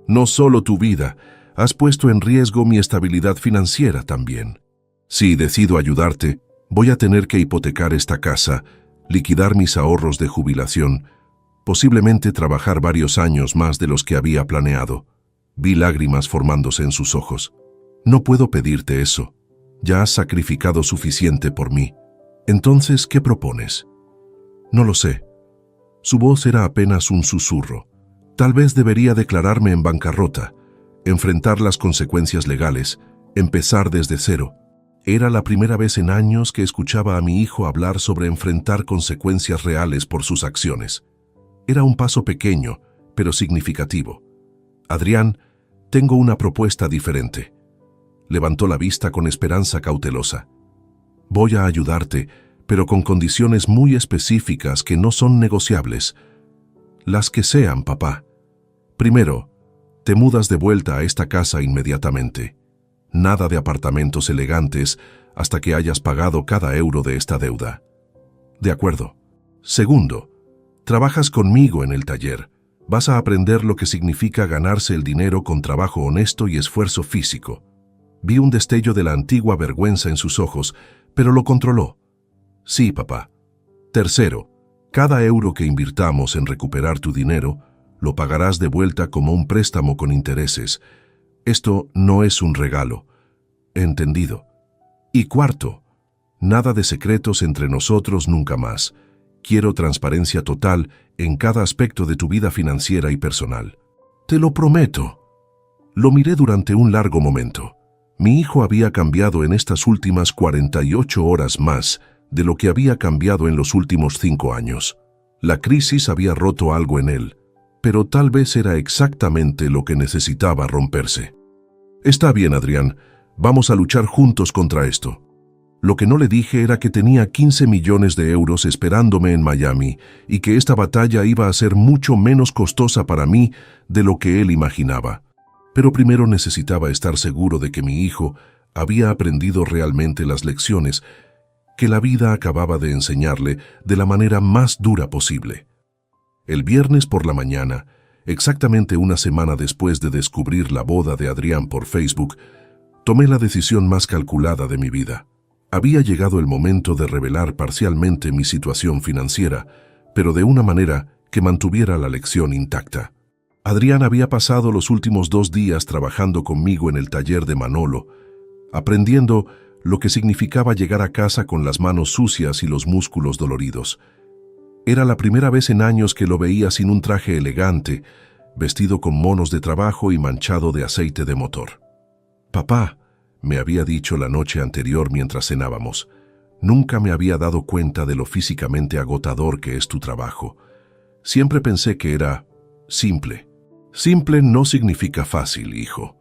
No solo tu vida, has puesto en riesgo mi estabilidad financiera también. Si decido ayudarte, voy a tener que hipotecar esta casa, liquidar mis ahorros de jubilación, posiblemente trabajar varios años más de los que había planeado. Vi lágrimas formándose en sus ojos. No puedo pedirte eso. Ya has sacrificado suficiente por mí. Entonces, ¿qué propones? No lo sé. Su voz era apenas un susurro. Tal vez debería declararme en bancarrota, enfrentar las consecuencias legales, empezar desde cero. Era la primera vez en años que escuchaba a mi hijo hablar sobre enfrentar consecuencias reales por sus acciones. Era un paso pequeño, pero significativo. Adrián, tengo una propuesta diferente. Levantó la vista con esperanza cautelosa. Voy a ayudarte, pero con condiciones muy específicas que no son negociables. Las que sean, papá. Primero, te mudas de vuelta a esta casa inmediatamente. Nada de apartamentos elegantes hasta que hayas pagado cada euro de esta deuda. De acuerdo. Segundo, trabajas conmigo en el taller. Vas a aprender lo que significa ganarse el dinero con trabajo honesto y esfuerzo físico. Vi un destello de la antigua vergüenza en sus ojos, pero lo controló. Sí, papá. Tercero, cada euro que invirtamos en recuperar tu dinero, lo pagarás de vuelta como un préstamo con intereses. Esto no es un regalo. Entendido. Y cuarto, nada de secretos entre nosotros nunca más. Quiero transparencia total en cada aspecto de tu vida financiera y personal. Te lo prometo. Lo miré durante un largo momento. Mi hijo había cambiado en estas últimas 48 horas más de lo que había cambiado en los últimos 5 años. La crisis había roto algo en él, pero tal vez era exactamente lo que necesitaba romperse. Está bien, Adrián, vamos a luchar juntos contra esto. Lo que no le dije era que tenía 15 millones de euros esperándome en Miami y que esta batalla iba a ser mucho menos costosa para mí de lo que él imaginaba. Pero primero necesitaba estar seguro de que mi hijo había aprendido realmente las lecciones que la vida acababa de enseñarle de la manera más dura posible. El viernes por la mañana, exactamente una semana después de descubrir la boda de Adrián por Facebook, tomé la decisión más calculada de mi vida. Había llegado el momento de revelar parcialmente mi situación financiera, pero de una manera que mantuviera la lección intacta. Adrián había pasado los últimos 2 días trabajando conmigo en el taller de Manolo, aprendiendo lo que significaba llegar a casa con las manos sucias y los músculos doloridos. Era la primera vez en años que lo veía sin un traje elegante, vestido con monos de trabajo y manchado de aceite de motor. «Papá», me había dicho la noche anterior mientras cenábamos, «nunca me había dado cuenta de lo físicamente agotador que es tu trabajo. Siempre pensé que era simple». Simple no significa fácil, hijo.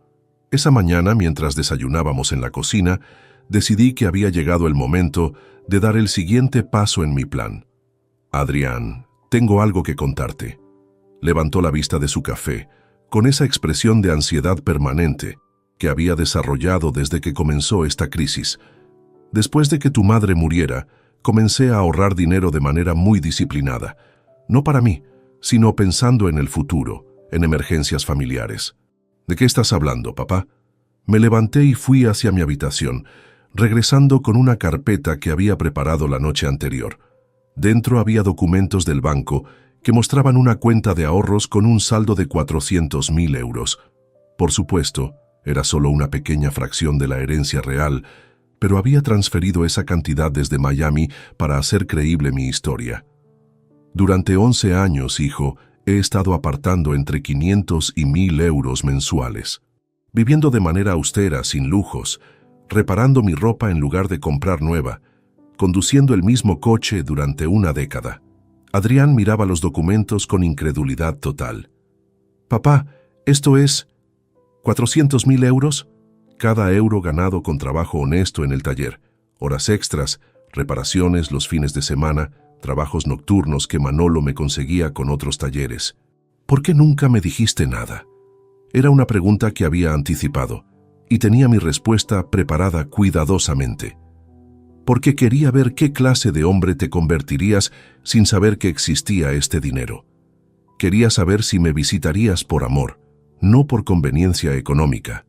Esa mañana, mientras desayunábamos en la cocina, decidí que había llegado el momento de dar el siguiente paso en mi plan. «Adrián, tengo algo que contarte». Levantó la vista de su café, con esa expresión de ansiedad permanente que había desarrollado desde que comenzó esta crisis. «Después de que tu madre muriera, comencé a ahorrar dinero de manera muy disciplinada. No para mí, sino pensando en el futuro, en emergencias familiares». «¿De qué estás hablando, papá?» Me levanté y fui hacia mi habitación, regresando con una carpeta que había preparado la noche anterior. Dentro había documentos del banco que mostraban una cuenta de ahorros con un saldo de 400.000 euros. Por supuesto, era solo una pequeña fracción de la herencia real, pero había transferido esa cantidad desde Miami para hacer creíble mi historia. «Durante 11 años, hijo, he estado apartando entre 500 y 1.000 euros mensuales, viviendo de manera austera, sin lujos, reparando mi ropa en lugar de comprar nueva, conduciendo el mismo coche durante una década». Adrián miraba los documentos con incredulidad total. «Papá, ¿esto es 400.000 euros? Cada euro ganado con trabajo honesto en el taller, horas extras, reparaciones los fines de semana, trabajos nocturnos que Manolo me conseguía con otros talleres. ¿Por qué nunca me dijiste nada?». Era una pregunta que había anticipado, y tenía mi respuesta preparada cuidadosamente. «Porque quería ver qué clase de hombre te convertirías sin saber que existía este dinero. Quería saber si me visitarías por amor, no por conveniencia económica».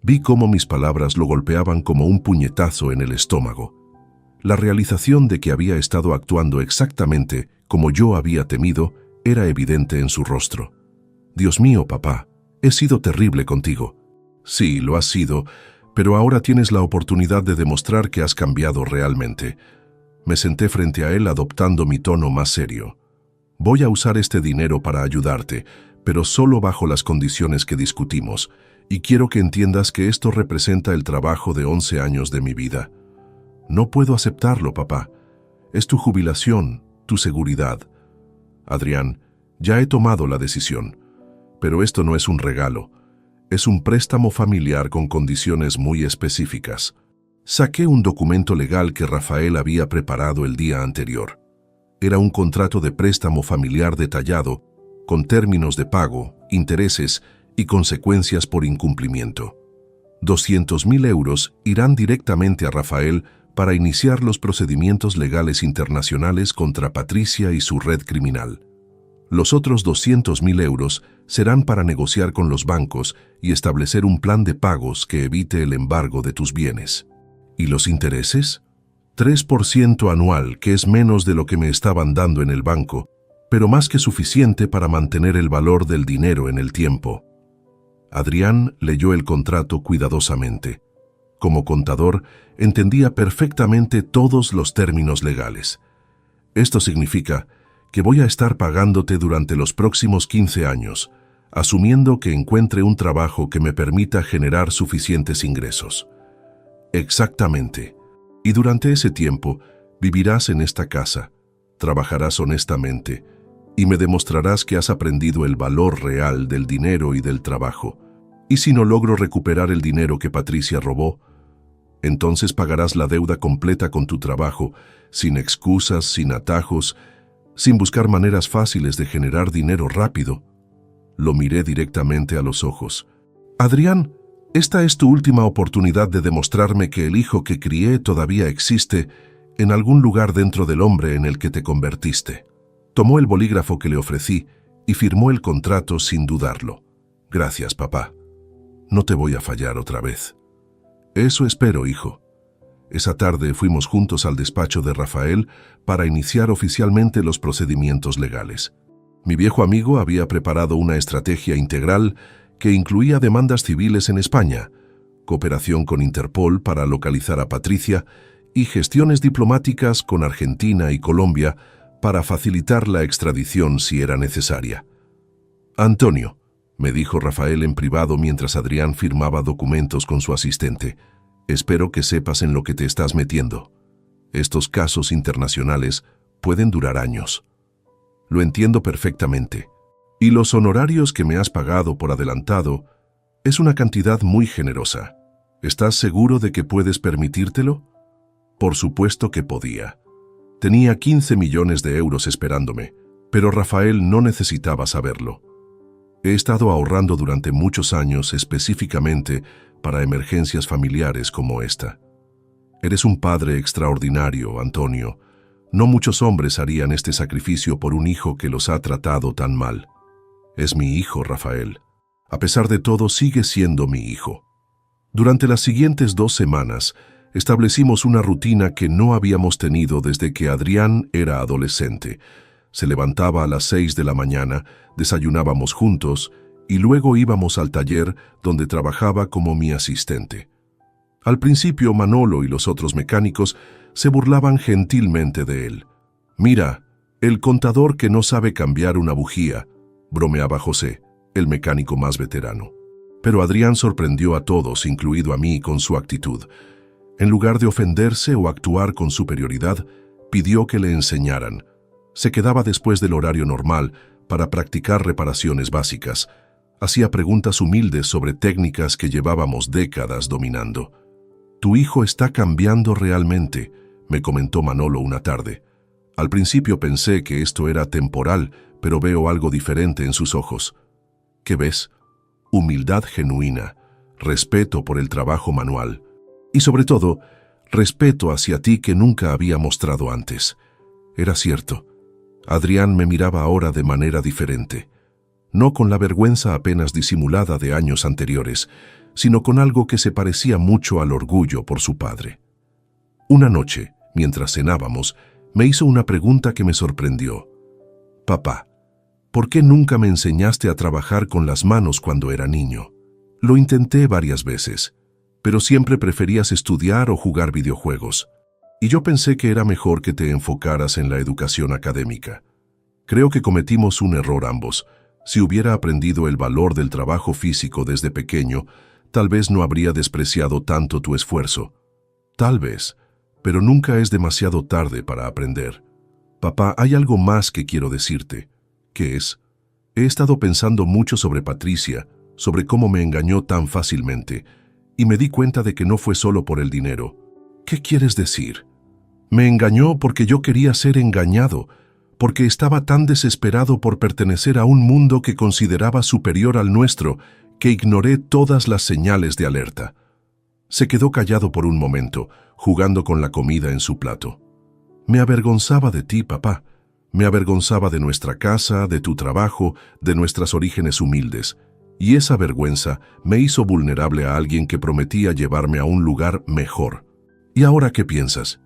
Vi cómo mis palabras lo golpeaban como un puñetazo en el estómago. La realización de que había estado actuando exactamente como yo había temido era evidente en su rostro. «Dios mío, papá, he sido terrible contigo». «Sí, lo has sido, pero ahora tienes la oportunidad de demostrar que has cambiado realmente». Me senté frente a él adoptando mi tono más serio. «Voy a usar este dinero para ayudarte, pero solo bajo las condiciones que discutimos, y quiero que entiendas que esto representa el trabajo de 11 años de mi vida». «No puedo aceptarlo, papá. Es tu jubilación, tu seguridad». «Adrián, ya he tomado la decisión, pero esto no es un regalo. Es un préstamo familiar con condiciones muy específicas». Saqué un documento legal que Rafael había preparado el día anterior. Era un contrato de préstamo familiar detallado, con términos de pago, intereses y consecuencias por incumplimiento. 200.000 euros irán directamente a Rafael para iniciar los procedimientos legales internacionales contra Patricia y su red criminal. Los otros 200.000 euros serán para negociar con los bancos y establecer un plan de pagos que evite el embargo de tus bienes. ¿Y los intereses? 3% anual, que es menos de lo que me estaban dando en el banco, pero más que suficiente para mantener el valor del dinero en el tiempo. Adrián leyó el contrato cuidadosamente. Como contador, entendía perfectamente todos los términos legales. «Esto significa que voy a estar pagándote durante los próximos 15 años, asumiendo que encuentre un trabajo que me permita generar suficientes ingresos». «Exactamente. Y durante ese tiempo vivirás en esta casa, trabajarás honestamente, y me demostrarás que has aprendido el valor real del dinero y del trabajo. Y si no logro recuperar el dinero que Patricia robó, entonces pagarás la deuda completa con tu trabajo, sin excusas, sin atajos, sin buscar maneras fáciles de generar dinero rápido. Lo miré directamente a los ojos. Adrián, esta es tu última oportunidad de demostrarme que el hijo que crié todavía existe en algún lugar dentro del hombre en el que te convertiste. Tomó el bolígrafo que le ofrecí y firmó el contrato sin dudarlo. Gracias, papá. No te voy a fallar otra vez. Eso espero, hijo. Esa tarde fuimos juntos al despacho de Rafael para iniciar oficialmente los procedimientos legales. Mi viejo amigo había preparado una estrategia integral que incluía demandas civiles en España, cooperación con Interpol para localizar a Patricia y gestiones diplomáticas con Argentina y Colombia para facilitar la extradición si era necesaria. Antonio, me dijo Rafael en privado mientras Adrián firmaba documentos con su asistente, espero que sepas en lo que te estás metiendo. Estos casos internacionales pueden durar años. Lo entiendo perfectamente. Y los honorarios que me has pagado por adelantado es una cantidad muy generosa. ¿Estás seguro de que puedes permitírtelo? Por supuesto que podía. Tenía 15 millones de euros esperándome, pero Rafael no necesitaba saberlo. He estado ahorrando durante muchos años específicamente para emergencias familiares como esta. Eres un padre extraordinario, Antonio. No muchos hombres harían este sacrificio por un hijo que los ha tratado tan mal. Es mi hijo, Rafael. A pesar de todo, sigue siendo mi hijo. Durante las siguientes 2 semanas, establecimos una rutina que no habíamos tenido desde que Adrián era adolescente. Se levantaba a las 6 de la mañana, desayunábamos juntos y luego íbamos al taller donde trabajaba como mi asistente. Al principio, Manolo y los otros mecánicos se burlaban gentilmente de él. «Mira, el contador que no sabe cambiar una bujía», bromeaba José, el mecánico más veterano. Pero Adrián sorprendió a todos, incluido a mí, con su actitud. En lugar de ofenderse o actuar con superioridad, pidió que le enseñaran. Se quedaba después del horario normal para practicar reparaciones básicas. Hacía preguntas humildes sobre técnicas que llevábamos décadas dominando. «Tu hijo está cambiando realmente», me comentó Manolo una tarde. Al principio pensé que esto era temporal, pero veo algo diferente en sus ojos. ¿Qué ves? Humildad genuina, respeto por el trabajo manual y, sobre todo, respeto hacia ti que nunca había mostrado antes. Era cierto. Adrián me miraba ahora de manera diferente. No con la vergüenza apenas disimulada de años anteriores, sino con algo que se parecía mucho al orgullo por su padre. Una noche, mientras cenábamos, me hizo una pregunta que me sorprendió. «Papá, ¿por qué nunca me enseñaste a trabajar con las manos cuando era niño? Lo intenté varias veces, pero siempre preferías estudiar o jugar videojuegos. Y yo pensé que era mejor que te enfocaras en la educación académica. Creo que cometimos un error ambos. Si hubiera aprendido el valor del trabajo físico desde pequeño, tal vez no habría despreciado tanto tu esfuerzo. Tal vez, pero nunca es demasiado tarde para aprender. Papá, hay algo más que quiero decirte. ¿Qué es? He estado pensando mucho sobre Patricia, sobre cómo me engañó tan fácilmente, y me di cuenta de que no fue solo por el dinero. ¿Qué quieres decir? Me engañó porque yo quería ser engañado, porque estaba tan desesperado por pertenecer a un mundo que consideraba superior al nuestro, que ignoré todas las señales de alerta. Se quedó callado por un momento, jugando con la comida en su plato. Me avergonzaba de ti, papá. Me avergonzaba de nuestra casa, de tu trabajo, de nuestros orígenes humildes. Y esa vergüenza me hizo vulnerable a alguien que prometía llevarme a un lugar mejor. ¿Y ahora qué piensas?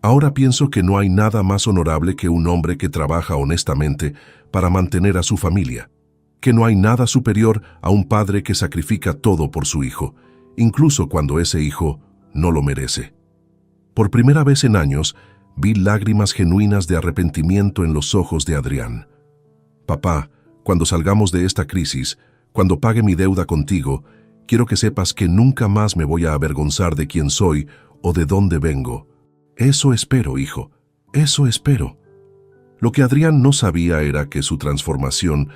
Ahora pienso que no hay nada más honorable que un hombre que trabaja honestamente para mantener a su familia. Que no hay nada superior a un padre que sacrifica todo por su hijo, incluso cuando ese hijo no lo merece. Por primera vez en años, vi lágrimas genuinas de arrepentimiento en los ojos de Adrián. Papá, cuando salgamos de esta crisis, cuando pague mi deuda contigo, quiero que sepas que nunca más me voy a avergonzar de quién soy o de dónde vengo. Eso espero, hijo, eso espero. Lo que Adrián no sabía era que su transformación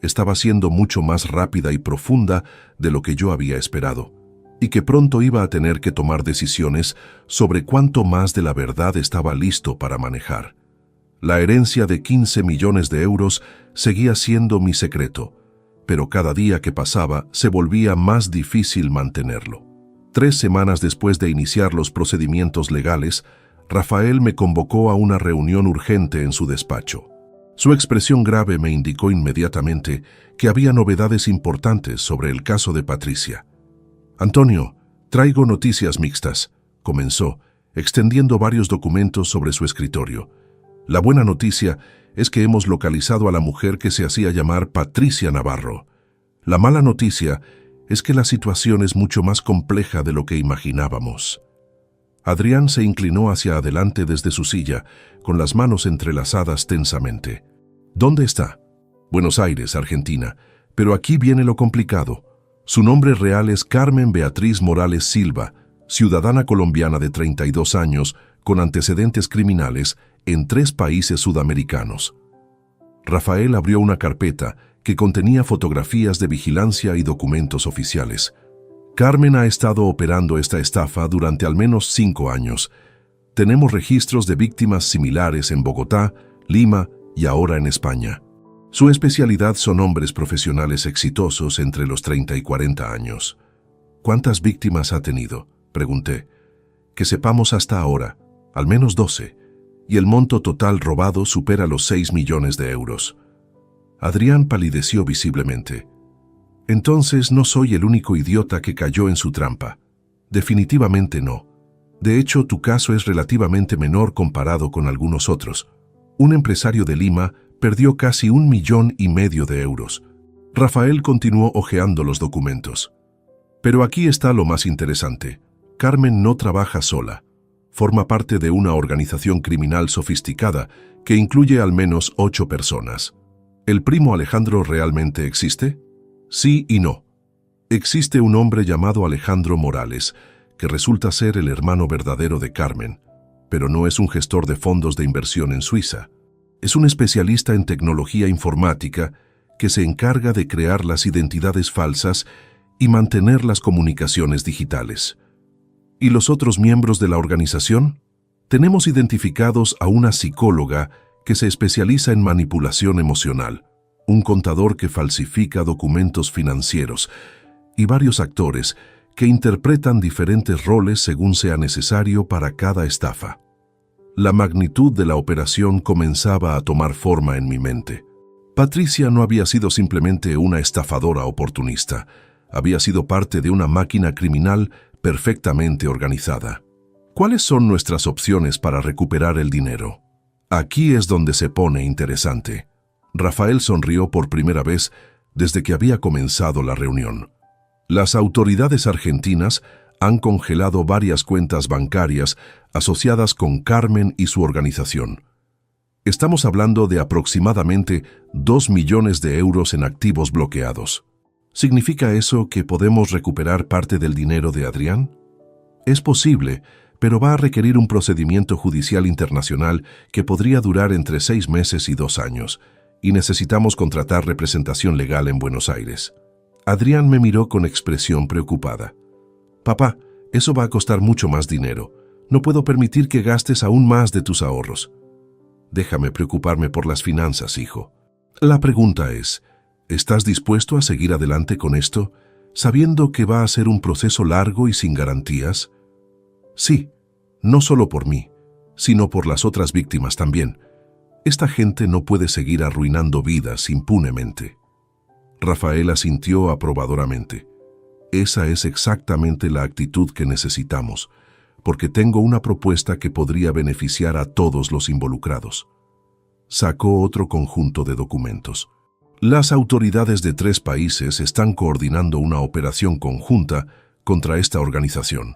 estaba siendo mucho más rápida y profunda de lo que yo había esperado, y que pronto iba a tener que tomar decisiones sobre cuánto más de la verdad estaba listo para manejar. La herencia de 15 millones de euros seguía siendo mi secreto, pero cada día que pasaba se volvía más difícil mantenerlo. 3 semanas después de iniciar los procedimientos legales, Rafael me convocó a una reunión urgente en su despacho. Su expresión grave me indicó inmediatamente que había novedades importantes sobre el caso de Patricia. «Antonio, traigo noticias mixtas», comenzó, extendiendo varios documentos sobre su escritorio. «La buena noticia es que hemos localizado a la mujer que se hacía llamar Patricia Navarro. La mala noticia es que la situación es mucho más compleja de lo que imaginábamos». Adrián se inclinó hacia adelante desde su silla, con las manos entrelazadas tensamente. «¿Dónde está?» «Buenos Aires, Argentina. Pero aquí viene lo complicado. Su nombre real es Carmen Beatriz Morales Silva, ciudadana colombiana de 32 años, con antecedentes criminales en 3 países sudamericanos». Rafael abrió una carpeta que contenía fotografías de vigilancia y documentos oficiales. «Carmen ha estado operando esta estafa durante al menos 5 años. Tenemos registros de víctimas similares en Bogotá, Lima y ahora en España. Su especialidad son hombres profesionales exitosos entre los 30 y 40 años». «¿Cuántas víctimas ha tenido?», pregunté. «Que sepamos hasta ahora, al menos 12, y el monto total robado supera los 6 millones de euros». Adrián palideció visiblemente. «Entonces no soy el único idiota que cayó en su trampa». «Definitivamente no. De hecho, tu caso es relativamente menor comparado con algunos otros. Un empresario de Lima perdió casi 1,5 millones de euros». Rafael continuó hojeando los documentos. «Pero aquí está lo más interesante. Carmen no trabaja sola. Forma parte de una organización criminal sofisticada que incluye al menos 8 personas. ¿El primo Alejandro realmente existe? Sí y no. Existe un hombre llamado Alejandro Morales, que resulta ser el hermano verdadero de Carmen, pero no es un gestor de fondos de inversión en Suiza. Es un especialista en tecnología informática que se encarga de crear las identidades falsas y mantener las comunicaciones digitales. ¿Y los otros miembros de la organización? Tenemos identificados a una psicóloga que se especializa en manipulación emocional, un contador que falsifica documentos financieros y varios actores que interpretan diferentes roles según sea necesario para cada estafa. La magnitud de la operación comenzaba a tomar forma en mi mente. Patricia no había sido simplemente una estafadora oportunista, había sido parte de una máquina criminal perfectamente organizada. ¿Cuáles son nuestras opciones para recuperar el dinero? Aquí es donde se pone interesante. Rafael sonrió por primera vez desde que había comenzado la reunión. Las autoridades argentinas han congelado varias cuentas bancarias asociadas con Carmen y su organización. Estamos hablando de aproximadamente 2 millones de euros en activos bloqueados. ¿Significa eso que podemos recuperar parte del dinero de Adrián? Es posible, pero va a requerir un procedimiento judicial internacional que podría durar entre 6 meses y 2 años, y necesitamos contratar representación legal en Buenos Aires. Adrián me miró con expresión preocupada. «Papá, eso va a costar mucho más dinero. No puedo permitir que gastes aún más de tus ahorros». «Déjame preocuparme por las finanzas, hijo. La pregunta es, ¿estás dispuesto a seguir adelante con esto, sabiendo que va a ser un proceso largo y sin garantías?» «Sí, no solo por mí, sino por las otras víctimas también. Esta gente no puede seguir arruinando vidas impunemente». Rafael asintió aprobadoramente. «Esa es exactamente la actitud que necesitamos, porque tengo una propuesta que podría beneficiar a todos los involucrados». Sacó otro conjunto de documentos. «Las autoridades de 3 países están coordinando una operación conjunta contra esta organización.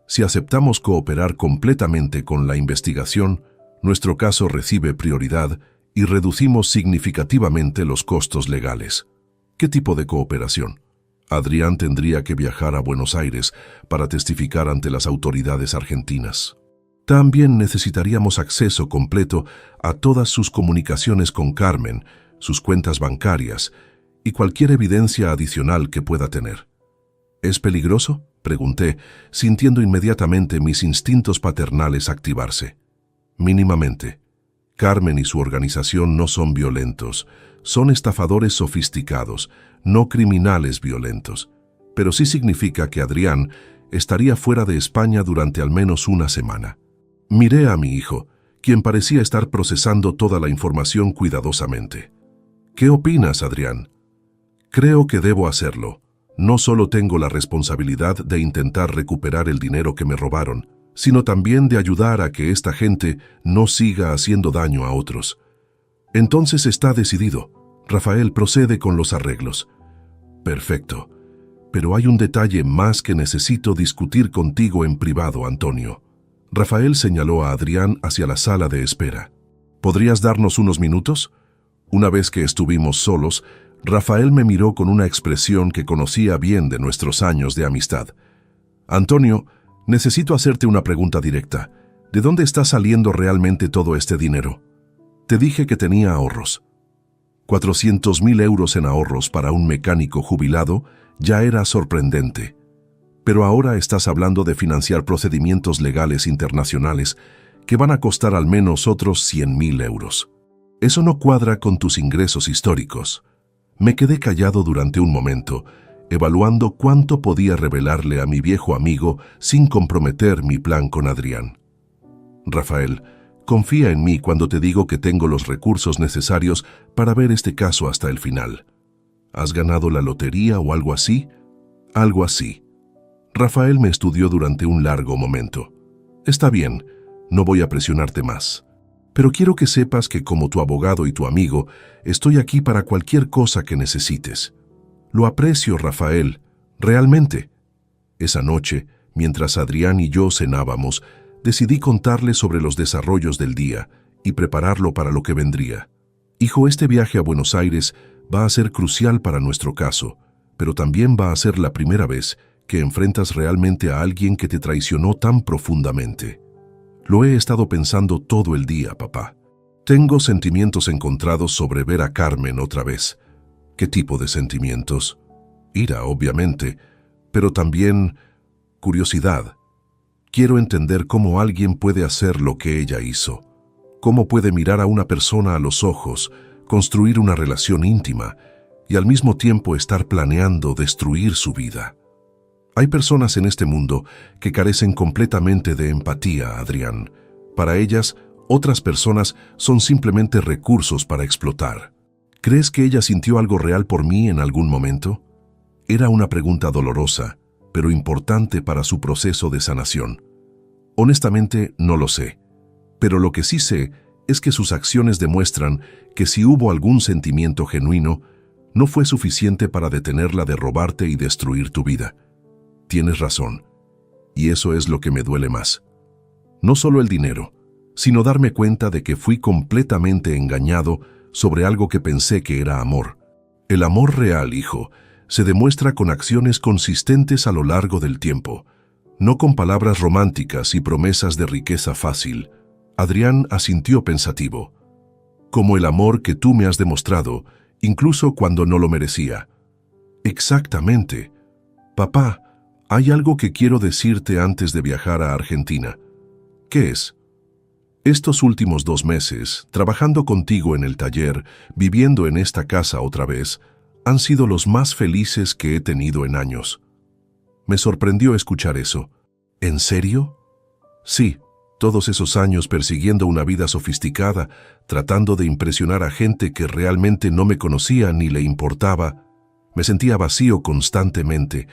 Si aceptamos cooperar completamente con la investigación, nuestro caso recibe prioridad y reducimos significativamente los costos legales». «¿Qué tipo de cooperación?» «Adrián tendría que viajar a Buenos Aires para testificar ante las autoridades argentinas». También necesitaríamos acceso completo a todas sus comunicaciones con Carmen, sus cuentas bancarias y cualquier evidencia adicional que pueda tener. ¿Es peligroso?, pregunté, sintiendo inmediatamente mis instintos paternales activarse. Mínimamente. Carmen y su organización no son violentos, son estafadores sofisticados, no criminales violentos. Pero sí significa que Adrián estaría fuera de España durante al menos una semana. Miré a mi hijo, quien parecía estar procesando toda la información cuidadosamente. ¿Qué opinas, Adrián? Creo que debo hacerlo. No solo tengo la responsabilidad de intentar recuperar el dinero que me robaron, sino también de ayudar a que esta gente no siga haciendo daño a otros. Entonces está decidido. Rafael procede con los arreglos. Perfecto. Pero hay un detalle más que necesito discutir contigo en privado, Antonio. Rafael señaló a Adrián hacia la sala de espera. ¿Podrías darnos unos minutos? Una vez que estuvimos solos, Rafael me miró con una expresión que conocía bien de nuestros años de amistad. Antonio, necesito hacerte una pregunta directa. ¿De dónde está saliendo realmente todo este dinero? Te dije que tenía ahorros. 400.000 euros en ahorros para un mecánico jubilado ya era sorprendente. Pero ahora estás hablando de financiar procedimientos legales internacionales que van a costar al menos otros 100.000 euros. Eso no cuadra con tus ingresos históricos. Me quedé callado durante un momento, evaluando cuánto podía revelarle a mi viejo amigo sin comprometer mi plan con Adrián. Rafael, confía en mí cuando te digo que tengo los recursos necesarios para ver este caso hasta el final. ¿Has ganado la lotería o algo así? Algo así. Rafael me estudió durante un largo momento. Está bien, no voy a presionarte más. Pero quiero que sepas que como tu abogado y tu amigo, estoy aquí para cualquier cosa que necesites. Lo aprecio, Rafael, realmente. Esa noche, mientras Adrián y yo cenábamos, decidí contarle sobre los desarrollos del día y prepararlo para lo que vendría. Hijo, este viaje a Buenos Aires va a ser crucial para nuestro caso, pero también va a ser la primera vez que enfrentas realmente a alguien que te traicionó tan profundamente. Lo he estado pensando todo el día, papá. Tengo sentimientos encontrados sobre ver a Carmen otra vez. ¿Qué tipo de sentimientos? Ira, obviamente, pero también curiosidad. Quiero entender cómo alguien puede hacer lo que ella hizo. Cómo puede mirar a una persona a los ojos, construir una relación íntima y al mismo tiempo estar planeando destruir su vida. Hay personas en este mundo que carecen completamente de empatía, Adrián. Para ellas, otras personas son simplemente recursos para explotar. ¿Crees que ella sintió algo real por mí en algún momento? Era una pregunta dolorosa, pero importante para su proceso de sanación. Honestamente, no lo sé. Pero lo que sí sé es que sus acciones demuestran que si hubo algún sentimiento genuino, no fue suficiente para detenerla de robarte y destruir tu vida. Tienes razón, y eso es lo que me duele más. No solo el dinero, sino darme cuenta de que fui completamente engañado sobre algo que pensé que era amor. El amor real, hijo, se demuestra con acciones consistentes a lo largo del tiempo, no con palabras románticas y promesas de riqueza fácil. Adrián asintió pensativo. Como el amor que tú me has demostrado, incluso cuando no lo merecía. Exactamente. Papá, hay algo que quiero decirte antes de viajar a Argentina. ¿Qué es? Estos últimos 2 meses, trabajando contigo en el taller, viviendo en esta casa otra vez, han sido los más felices que he tenido en años. Me sorprendió escuchar eso. ¿En serio? Sí, todos esos años persiguiendo una vida sofisticada, tratando de impresionar a gente que realmente no me conocía ni le importaba. Me sentía vacío constantemente,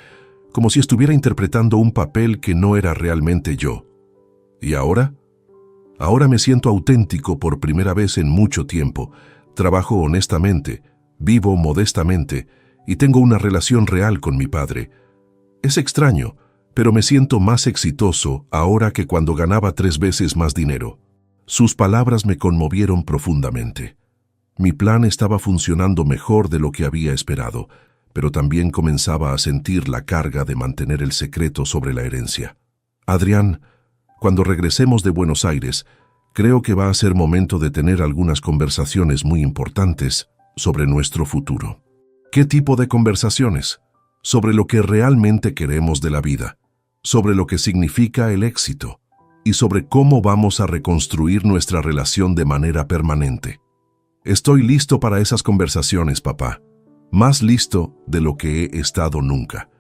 como si estuviera interpretando un papel que no era realmente yo. ¿Y ahora? Ahora me siento auténtico por primera vez en mucho tiempo. Trabajo honestamente, vivo modestamente y tengo una relación real con mi padre. Es extraño, pero me siento más exitoso ahora que cuando ganaba 3 veces más dinero. Sus palabras me conmovieron profundamente. Mi plan estaba funcionando mejor de lo que había esperado, pero también comenzaba a sentir la carga de mantener el secreto sobre la herencia. Adrián, Cuando regresemos de Buenos Aires, creo que va a ser momento de tener algunas conversaciones muy importantes sobre nuestro futuro. ¿Qué tipo de conversaciones? Sobre lo que realmente queremos de la vida, sobre lo que significa el éxito y sobre cómo vamos a reconstruir nuestra relación de manera permanente. Estoy listo para esas conversaciones, papá. Más listo de lo que he estado nunca.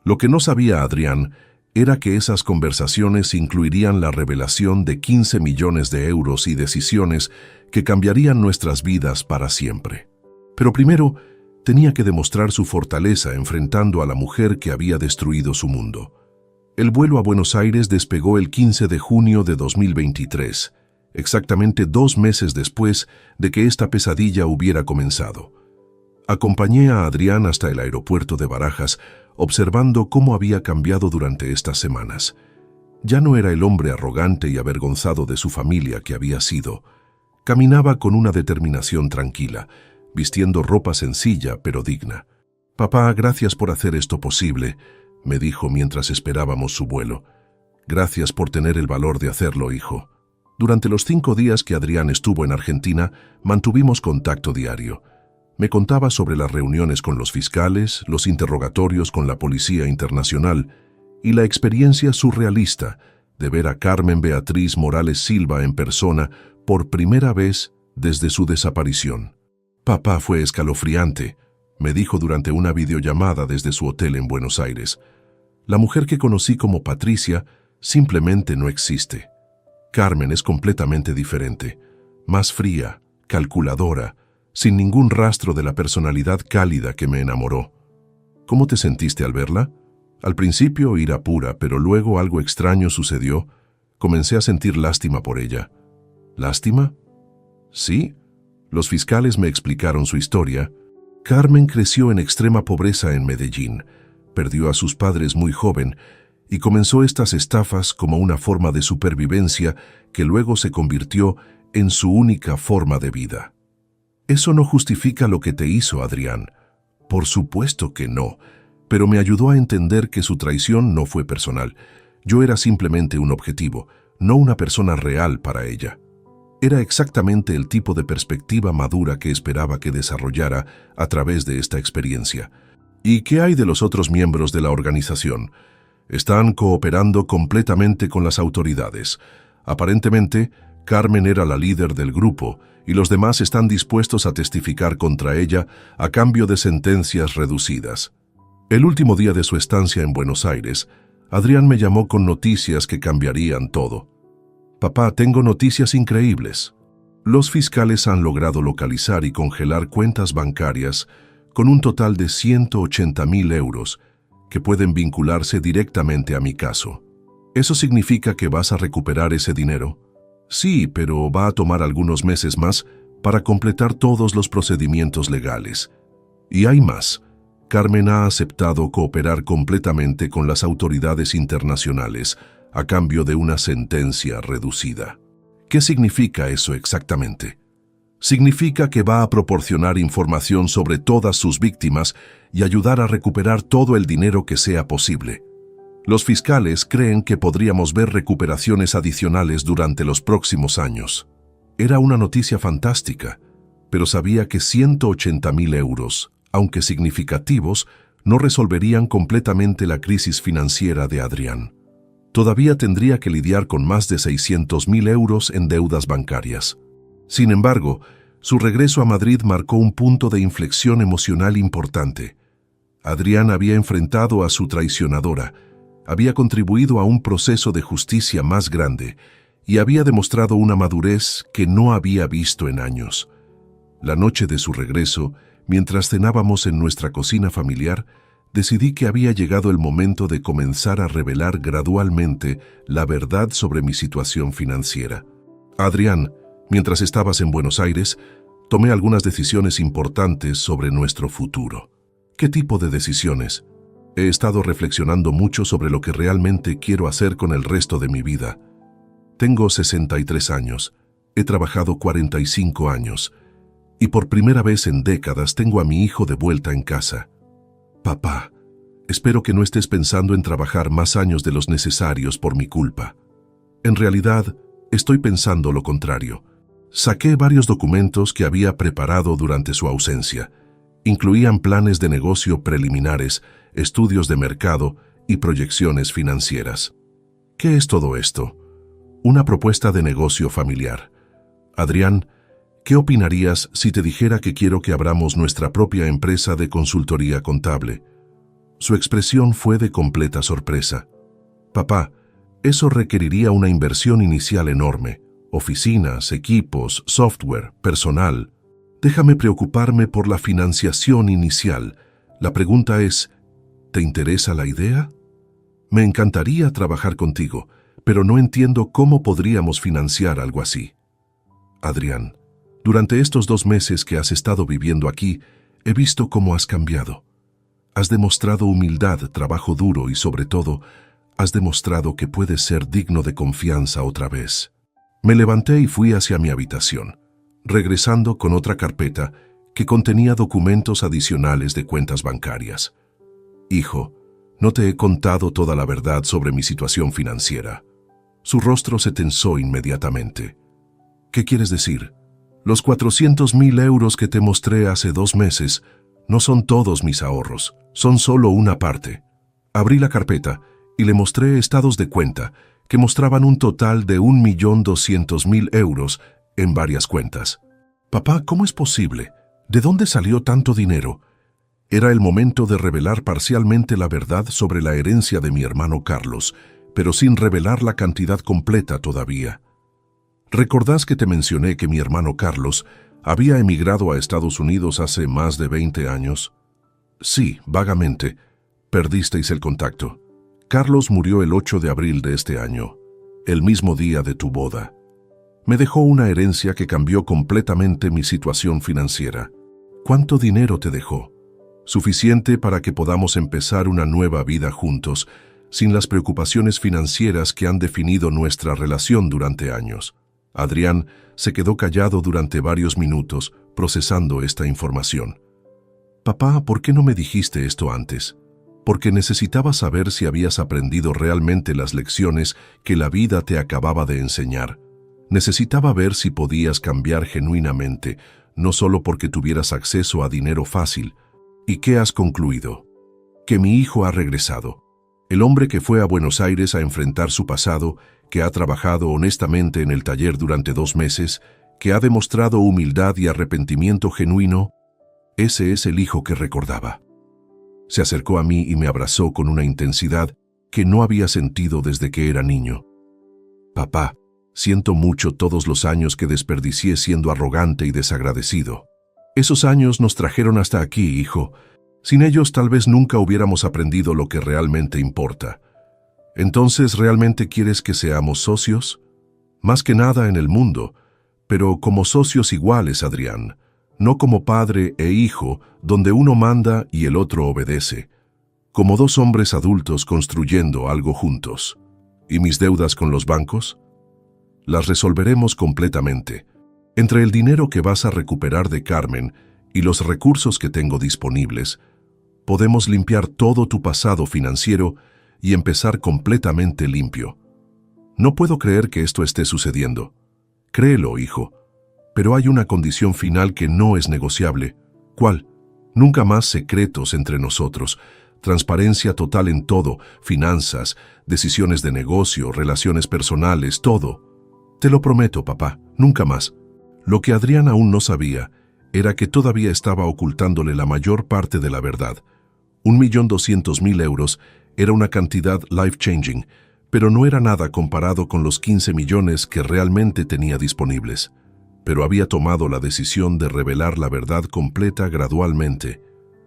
Lo que no sabía Adrián era que esas conversaciones incluirían la revelación de 15 millones de euros y decisiones que cambiarían nuestras vidas para siempre. Pero primero, tenía que demostrar su fortaleza enfrentando a la mujer que había destruido su mundo. El vuelo a Buenos Aires despegó el 15 de junio de 2023, exactamente 2 meses después de que esta pesadilla hubiera comenzado. Acompañé a Adrián hasta el aeropuerto de Barajas, observando cómo había cambiado durante estas semanas. Ya no era el hombre arrogante y avergonzado de su familia que había sido. Caminaba con una determinación tranquila, vistiendo ropa sencilla pero digna. «Papá, gracias por hacer esto posible», me dijo mientras esperábamos su vuelo. «Gracias por tener el valor de hacerlo, hijo». Durante los 5 días que Adrián estuvo en Argentina, mantuvimos contacto diario. Me contaba sobre las reuniones con los fiscales, los interrogatorios con la Policía Internacional y la experiencia surrealista de ver a Carmen Beatriz Morales Silva en persona por primera vez desde su desaparición. «Papá, fue escalofriante», me dijo durante una videollamada desde su hotel en Buenos Aires. «La mujer que conocí como Patricia simplemente no existe. Carmen es completamente diferente, más fría, calculadora, sin ningún rastro de la personalidad cálida que me enamoró». «¿Cómo te sentiste al verla?» «Al principio ira pura, pero luego algo extraño sucedió. Comencé a sentir lástima por ella». «¿Lástima?» «Sí». Los fiscales me explicaron su historia. Carmen creció en extrema pobreza en Medellín, perdió a sus padres muy joven y comenzó estas estafas como una forma de supervivencia que luego se convirtió en su única forma de vida. «Eso no justifica lo que te hizo, Adrián». «Por supuesto que no, pero me ayudó a entender que su traición no fue personal. Yo era simplemente un objetivo, no una persona real para ella». Era exactamente el tipo de perspectiva madura que esperaba que desarrollara a través de esta experiencia. «¿Y qué hay de los otros miembros de la organización?» «Están cooperando completamente con las autoridades. Aparentemente, Carmen era la líder del grupo y los demás están dispuestos a testificar contra ella a cambio de sentencias reducidas». El último día de su estancia en Buenos Aires, Adrián me llamó con noticias que cambiarían todo. «Papá, tengo noticias increíbles. Los fiscales han logrado localizar y congelar cuentas bancarias con un total de 180.000 euros que pueden vincularse directamente a mi caso». «¿Eso significa que vas a recuperar ese dinero?» «Sí, pero va a tomar algunos meses más para completar todos los procedimientos legales. Y hay más. Carmen ha aceptado cooperar completamente con las autoridades internacionales a cambio de una sentencia reducida». «¿Qué significa eso exactamente?» «Significa que va a proporcionar información sobre todas sus víctimas y ayudar a recuperar todo el dinero que sea posible. Los fiscales creen que podríamos ver recuperaciones adicionales durante los próximos años». Era una noticia fantástica, pero sabía que 180.000 euros, aunque significativos, no resolverían completamente la crisis financiera de Adrián. Todavía tendría que lidiar con más de 600.000 euros en deudas bancarias. Sin embargo, su regreso a Madrid marcó un punto de inflexión emocional importante. Adrián había enfrentado a su traicionadora, había contribuido a un proceso de justicia más grande y había demostrado una madurez que no había visto en años. La noche de su regreso, mientras cenábamos en nuestra cocina familiar, decidí que había llegado el momento de comenzar a revelar gradualmente la verdad sobre mi situación financiera. «Adrián, mientras estabas en Buenos Aires, tomé algunas decisiones importantes sobre nuestro futuro». «¿Qué tipo de decisiones?» «He estado reflexionando mucho sobre lo que realmente quiero hacer con el resto de mi vida. Tengo 63 años, he trabajado 45 años, y por primera vez en décadas tengo a mi hijo de vuelta en casa. Papá, espero que no estés pensando en trabajar más años de los necesarios por mi culpa». En realidad, estoy pensando lo contrario. Saqué varios documentos que había preparado durante su ausencia. Incluían planes de negocio preliminares, estudios de mercado y proyecciones financieras. ¿Qué es todo esto? Una propuesta de negocio familiar. Adrián, ¿qué opinarías si te dijera que quiero que abramos nuestra propia empresa de consultoría contable? Su expresión fue de completa sorpresa. Papá, eso requeriría una inversión inicial enorme. Oficinas, equipos, software, personal. Déjame preocuparme por la financiación inicial. La pregunta es, ¿te interesa la idea? Me encantaría trabajar contigo, pero no entiendo cómo podríamos financiar algo así. Adrián, durante estos 2 meses que has estado viviendo aquí, he visto cómo has cambiado. Has demostrado humildad, trabajo duro y, sobre todo, has demostrado que puedes ser digno de confianza otra vez. Me levanté y fui hacia mi habitación, regresando con otra carpeta que contenía documentos adicionales de cuentas bancarias. Hijo, no te he contado toda la verdad sobre mi situación financiera. Su rostro se tensó inmediatamente. ¿Qué quieres decir? Los 400.000 euros que te mostré hace 2 meses no son todos mis ahorros, son solo una parte. Abrí la carpeta y le mostré estados de cuenta que mostraban un total de 1.200.000 euros en varias cuentas. Papá, ¿cómo es posible? ¿De dónde salió tanto dinero? Era el momento de revelar parcialmente la verdad sobre la herencia de mi hermano Carlos, pero sin revelar la cantidad completa todavía. ¿Recordás que te mencioné que mi hermano Carlos había emigrado a Estados Unidos hace más de 20 años? Sí, vagamente. Perdisteis el contacto. Carlos murió el 8 de abril de este año, el mismo día de tu boda. Me dejó una herencia que cambió completamente mi situación financiera. ¿Cuánto dinero te dejó? Suficiente para que podamos empezar una nueva vida juntos, sin las preocupaciones financieras que han definido nuestra relación durante años. Adrián se quedó callado durante varios minutos, procesando esta información. Papá, ¿por qué no me dijiste esto antes? Porque necesitaba saber si habías aprendido realmente las lecciones que la vida te acababa de enseñar. Necesitaba ver si podías cambiar genuinamente, no solo porque tuvieras acceso a dinero fácil. ¿Y qué has concluido? Que mi hijo ha regresado. El hombre que fue a Buenos Aires a enfrentar su pasado, que ha trabajado honestamente en el taller durante 2 meses, que ha demostrado humildad y arrepentimiento genuino, ese es el hijo que recordaba. Se acercó a mí y me abrazó con una intensidad que no había sentido desde que era niño. Papá, siento mucho todos los años que desperdicié siendo arrogante y desagradecido. Esos años nos trajeron hasta aquí, hijo. Sin ellos tal vez nunca hubiéramos aprendido lo que realmente importa. Entonces, ¿realmente quieres que seamos socios? Más que nada en el mundo, pero como socios iguales, Adrián. No como padre e hijo, donde uno manda y el otro obedece. Como 2 hombres adultos construyendo algo juntos. ¿Y mis deudas con los bancos? Las resolveremos completamente. Entre el dinero que vas a recuperar de Carmen y los recursos que tengo disponibles, podemos limpiar todo tu pasado financiero y empezar completamente limpio. No puedo creer que esto esté sucediendo. Créelo, hijo. Pero hay una condición final que no es negociable. ¿Cuál? Nunca más secretos entre nosotros. Transparencia total en todo, finanzas, decisiones de negocio, relaciones personales, todo. Te lo prometo, papá, nunca más. Lo que Adrián aún no sabía era que todavía estaba ocultándole la mayor parte de la verdad. 1.200.000 euros era una cantidad life-changing, pero no era nada comparado con los 15 millones que realmente tenía disponibles. Pero había tomado la decisión de revelar la verdad completa gradualmente,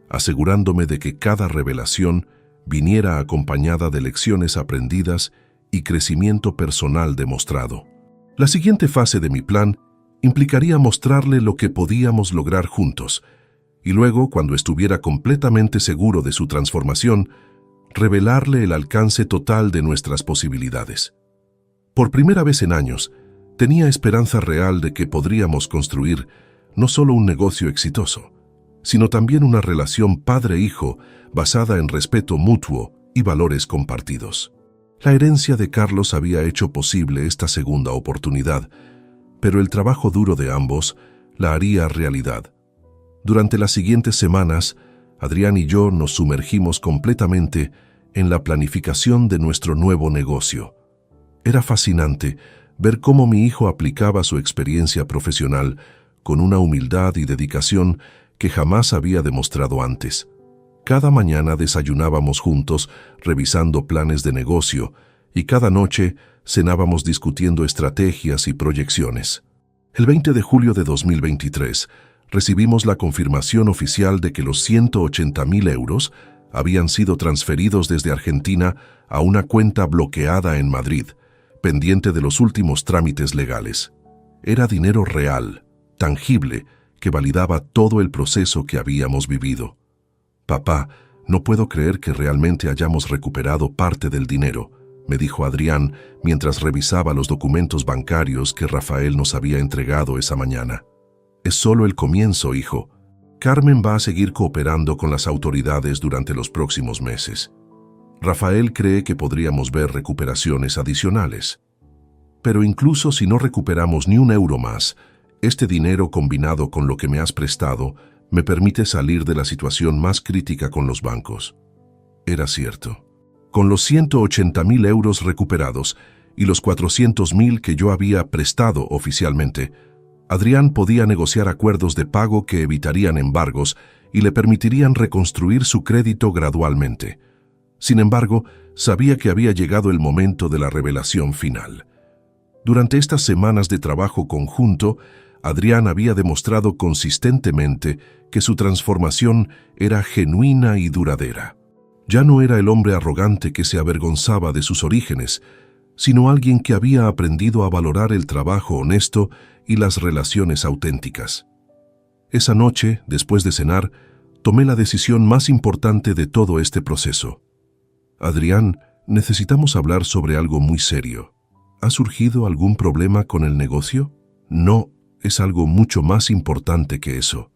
asegurándome de que cada revelación viniera acompañada de lecciones aprendidas y crecimiento personal demostrado. La siguiente fase de mi plan implicaría mostrarle lo que podíamos lograr juntos, y luego, cuando estuviera completamente seguro de su transformación, revelarle el alcance total de nuestras posibilidades. Por primera vez en años, tenía esperanza real de que podríamos construir no solo un negocio exitoso, sino también una relación padre-hijo basada en respeto mutuo y valores compartidos. La herencia de Carlos había hecho posible esta segunda oportunidad, pero el trabajo duro de ambos la haría realidad. Durante las siguientes semanas, Adrián y yo nos sumergimos completamente en la planificación de nuestro nuevo negocio. Era fascinante ver cómo mi hijo aplicaba su experiencia profesional con una humildad y dedicación que jamás había demostrado antes. Cada mañana desayunábamos juntos revisando planes de negocio y cada noche cenábamos discutiendo estrategias y proyecciones. El 20 de julio de 2023 recibimos la confirmación oficial de que los 180.000 euros habían sido transferidos desde Argentina a una cuenta bloqueada en Madrid, pendiente de los últimos trámites legales. Era dinero real, tangible, que validaba todo el proceso que habíamos vivido. «Papá, no puedo creer que realmente hayamos recuperado parte del dinero», me dijo Adrián mientras revisaba los documentos bancarios que Rafael nos había entregado esa mañana. «Es solo el comienzo, hijo. Carmen va a seguir cooperando con las autoridades durante los próximos meses. Rafael cree que podríamos ver recuperaciones adicionales. Pero incluso si no recuperamos ni un euro más, este dinero combinado con lo que me has prestado me permite salir de la situación más crítica con los bancos». Era cierto. Con los 180.000 euros recuperados y los 400.000 que yo había prestado oficialmente, Adrián podía negociar acuerdos de pago que evitarían embargos y le permitirían reconstruir su crédito gradualmente. Sin embargo, sabía que había llegado el momento de la revelación final. Durante estas semanas de trabajo conjunto, Adrián había demostrado consistentemente que su transformación era genuina y duradera. Ya no era el hombre arrogante que se avergonzaba de sus orígenes, sino alguien que había aprendido a valorar el trabajo honesto y las relaciones auténticas. Esa noche, después de cenar, tomé la decisión más importante de todo este proceso. «Adrián, necesitamos hablar sobre algo muy serio. ¿Ha surgido algún problema con el negocio?» «No, es algo mucho más importante que eso».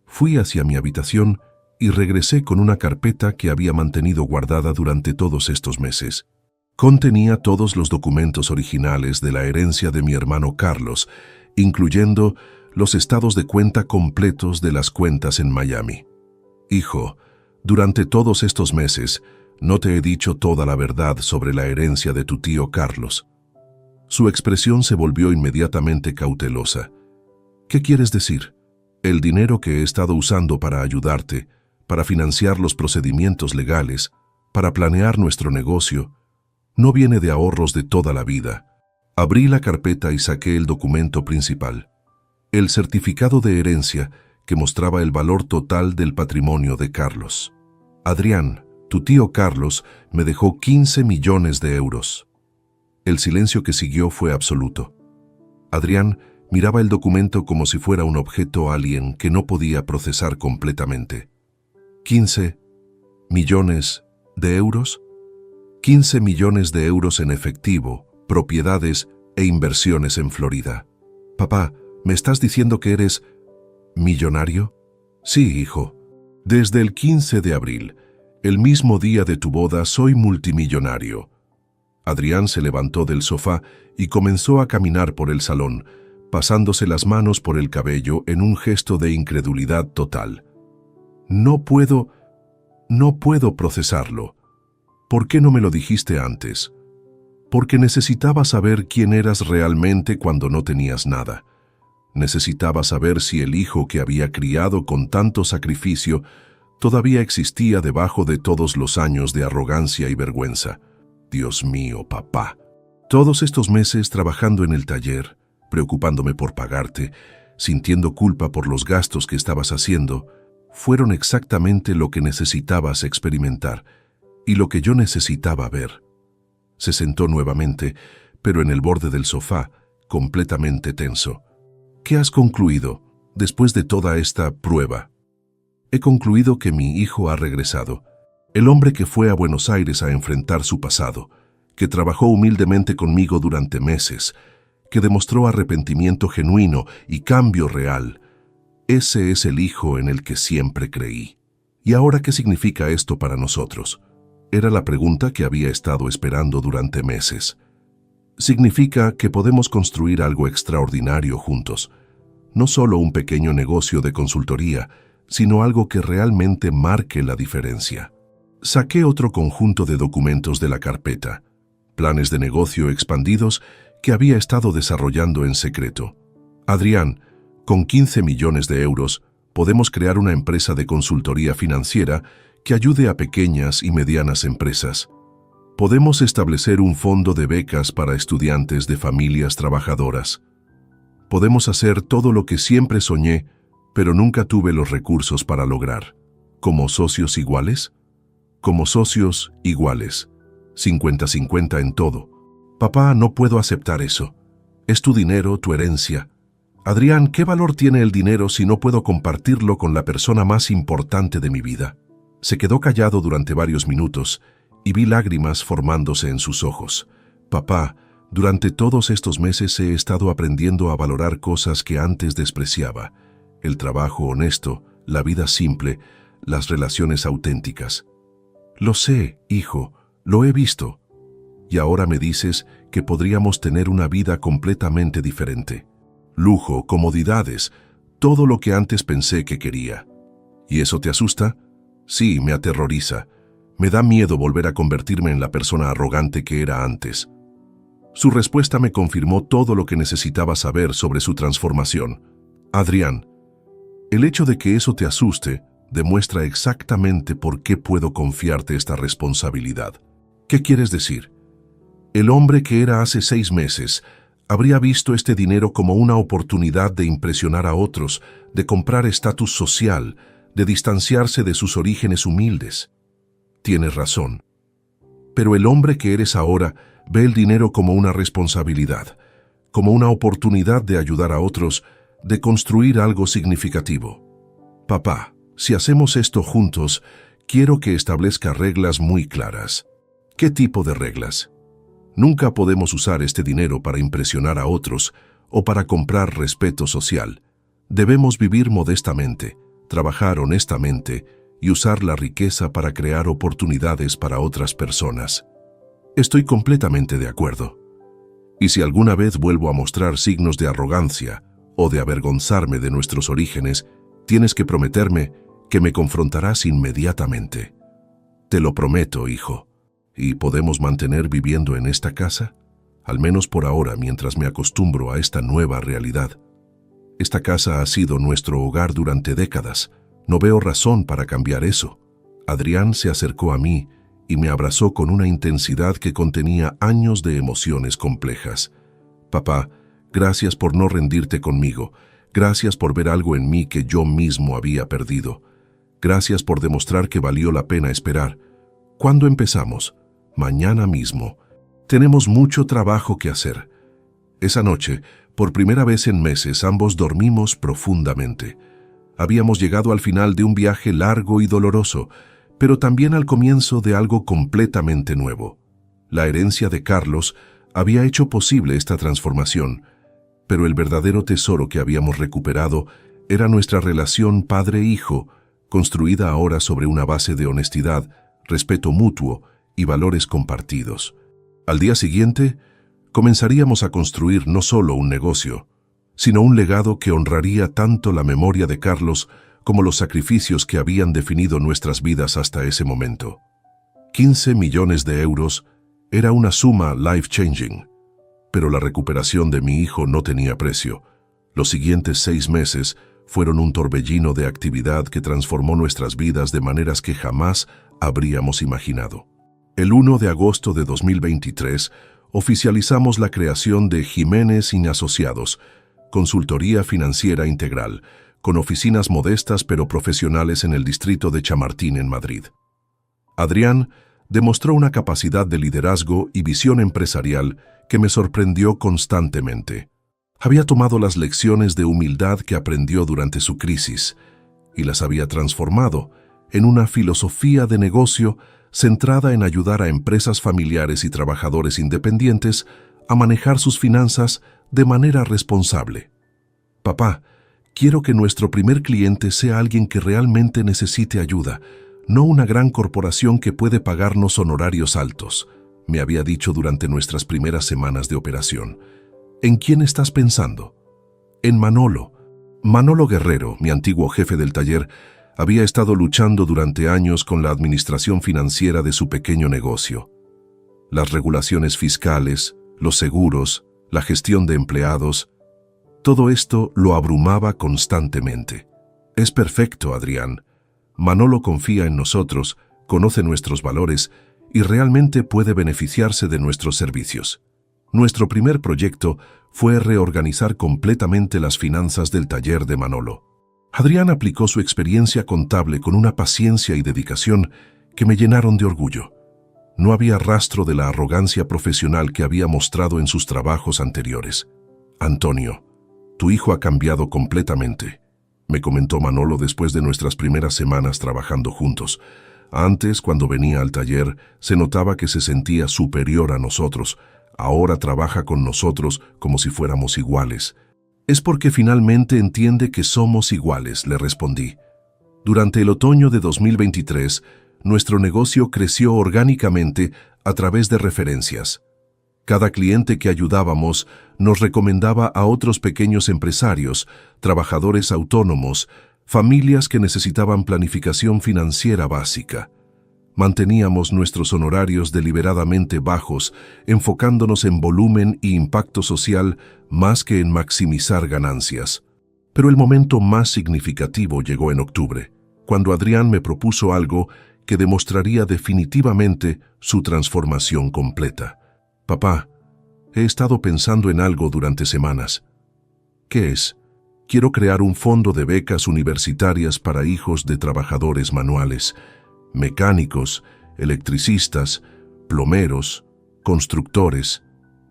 Fui hacia mi habitación y regresé con una carpeta que había mantenido guardada durante todos estos meses. Contenía todos los documentos originales de la herencia de mi hermano Carlos, incluyendo los estados de cuenta completos de las cuentas en Miami. «Hijo, durante todos estos meses no te he dicho toda la verdad sobre la herencia de tu tío Carlos». Su expresión se volvió inmediatamente cautelosa. «¿Qué quieres decir?» «El dinero que he estado usando para ayudarte, para financiar los procedimientos legales, para planear nuestro negocio, no viene de ahorros de toda la vida». Abrí la carpeta y saqué el documento principal, el certificado de herencia que mostraba el valor total del patrimonio de Carlos. «Adrián, tu tío Carlos me dejó 15 millones de euros». El silencio que siguió fue absoluto. Adrián miraba el documento como si fuera un objeto alien que no podía procesar completamente. ¿15 millones de euros? 15 millones de euros en efectivo, propiedades e inversiones en Florida. «Papá, ¿me estás diciendo que eres millonario?» «Sí, hijo. Desde el 15 de abril, el mismo día de tu boda, soy multimillonario». Adrián se levantó del sofá y comenzó a caminar por el salón, pasándose las manos por el cabello en un gesto de incredulidad total. No puedo procesarlo. ¿Por qué no me lo dijiste antes?» «Porque necesitaba saber quién eras realmente cuando no tenías nada. Necesitaba saber si el hijo que había criado con tanto sacrificio todavía existía debajo de todos los años de arrogancia y vergüenza. Dios mío, papá. Todos estos meses trabajando en el taller, preocupándome por pagarte, sintiendo culpa por los gastos que estabas haciendo, fueron exactamente lo que necesitabas experimentar y lo que yo necesitaba ver». Se sentó nuevamente, pero en el borde del sofá, completamente tenso. «¿Qué has concluido después de toda esta prueba?» «He concluido que mi hijo ha regresado. El hombre que fue a Buenos Aires a enfrentar su pasado, que trabajó humildemente conmigo durante meses, que demostró arrepentimiento genuino y cambio real. Ese es el hijo en el que siempre creí. ¿Y ahora qué significa esto para nosotros? Era la pregunta que había estado esperando durante meses. Significa que podemos construir algo extraordinario juntos. No solo un pequeño negocio de consultoría, sino algo que realmente marque la diferencia. Saqué otro conjunto de documentos de la carpeta, planes de negocio expandidos que había estado desarrollando en secreto. Adrián, con 15 millones de euros, podemos crear una empresa de consultoría financiera que ayude a pequeñas y medianas empresas. Podemos establecer un fondo de becas para estudiantes de familias trabajadoras. Podemos hacer todo lo que siempre soñé, pero nunca tuve los recursos para lograr. ¿Como socios iguales? Como socios iguales. 50-50 en todo. Papá, no puedo aceptar eso. Es tu dinero, tu herencia. Adrián, ¿qué valor tiene el dinero si no puedo compartirlo con la persona más importante de mi vida? Se quedó callado durante varios minutos y vi lágrimas formándose en sus ojos. Papá, durante todos estos meses he estado aprendiendo a valorar cosas que antes despreciaba. El trabajo honesto, la vida simple, las relaciones auténticas. Lo sé, hijo, lo he visto. Y ahora me dices que podríamos tener una vida completamente diferente. Lujo, comodidades, todo lo que antes pensé que quería. ¿Y eso te asusta? Sí, me aterroriza. Me da miedo volver a convertirme en la persona arrogante que era antes. Su respuesta me confirmó todo lo que necesitaba saber sobre su transformación. Adrián, el hecho de que eso te asuste demuestra exactamente por qué puedo confiarte esta responsabilidad. ¿Qué quieres decir? El hombre que era hace 6 meses habría visto este dinero como una oportunidad de impresionar a otros, de comprar estatus social, de distanciarse de sus orígenes humildes. Tienes razón. Pero el hombre que eres ahora ve el dinero como una responsabilidad, como una oportunidad de ayudar a otros, de construir algo significativo. Papá, si hacemos esto juntos, quiero que establezca reglas muy claras. ¿Qué tipo de reglas? Nunca podemos usar este dinero para impresionar a otros o para comprar respeto social. Debemos vivir modestamente, trabajar honestamente y usar la riqueza para crear oportunidades para otras personas. Estoy completamente de acuerdo. Y si alguna vez vuelvo a mostrar signos de arrogancia o de avergonzarme de nuestros orígenes, tienes que prometerme que me confrontarás inmediatamente. Te lo prometo, hijo. ¿Y podemos mantener viviendo en esta casa? Al menos por ahora, mientras me acostumbro a esta nueva realidad. Esta casa ha sido nuestro hogar durante décadas. No veo razón para cambiar eso. Adrián se acercó a mí y me abrazó con una intensidad que contenía años de emociones complejas. Papá, gracias por no rendirte conmigo. Gracias por ver algo en mí que yo mismo había perdido. Gracias por demostrar que valió la pena esperar. ¿Cuándo empezamos? Mañana mismo. Tenemos mucho trabajo que hacer. Esa noche, por primera vez en meses, ambos dormimos profundamente. Habíamos llegado al final de un viaje largo y doloroso, pero también al comienzo de algo completamente nuevo. La herencia de Carlos había hecho posible esta transformación, pero el verdadero tesoro que habíamos recuperado era nuestra relación padre-hijo, construida ahora sobre una base de honestidad, respeto mutuo y valores compartidos. Al día siguiente, comenzaríamos a construir no solo un negocio, sino un legado que honraría tanto la memoria de Carlos como los sacrificios que habían definido nuestras vidas hasta ese momento. 15 millones de euros era una suma life-changing, pero la recuperación de mi hijo no tenía precio. Los siguientes 6 meses fueron un torbellino de actividad que transformó nuestras vidas de maneras que jamás habríamos imaginado. El 1 de agosto de 2023 oficializamos la creación de Jiménez y Asociados, consultoría financiera integral, con oficinas modestas pero profesionales en el distrito de Chamartín en Madrid. Adrián demostró una capacidad de liderazgo y visión empresarial que me sorprendió constantemente. Había tomado las lecciones de humildad que aprendió durante su crisis y las había transformado en una filosofía de negocio centrada en ayudar a empresas familiares y trabajadores independientes a manejar sus finanzas de manera responsable. Papá, quiero que nuestro primer cliente sea alguien que realmente necesite ayuda. no una gran corporación que puede pagarnos honorarios altos, me había dicho durante nuestras primeras semanas de operación. ¿En quién estás pensando? En Manolo. Manolo Guerrero, mi antiguo jefe del taller, había estado luchando durante años con la administración financiera de su pequeño negocio. Las regulaciones fiscales, los seguros, la gestión de empleados, todo esto lo abrumaba constantemente. Es perfecto, Adrián. Manolo confía en nosotros, conoce nuestros valores y realmente puede beneficiarse de nuestros servicios. Nuestro primer proyecto fue reorganizar completamente las finanzas del taller de Manolo. Adrián aplicó su experiencia contable con una paciencia y dedicación que me llenaron de orgullo. No había rastro de la arrogancia profesional que había mostrado en sus trabajos anteriores. Antonio, tu hijo ha cambiado completamente, me comentó Manolo después de nuestras primeras semanas trabajando juntos. Antes, cuando venía al taller, se notaba que se sentía superior a nosotros. Ahora trabaja con nosotros como si fuéramos iguales. Es porque finalmente entiende que somos iguales, le respondí. Durante el otoño de 2023, nuestro negocio creció orgánicamente a través de referencias. Cada cliente que ayudábamos nos recomendaba a otros pequeños empresarios, trabajadores autónomos, familias que necesitaban planificación financiera básica. Manteníamos nuestros honorarios deliberadamente bajos, enfocándonos en volumen y impacto social más que en maximizar ganancias. Pero el momento más significativo llegó en octubre, cuando Adrián me propuso algo que demostraría definitivamente su transformación completa. Papá, he estado pensando en algo durante semanas. ¿Qué es? Quiero crear un fondo de becas universitarias para hijos de trabajadores manuales, mecánicos, electricistas, plomeros, constructores,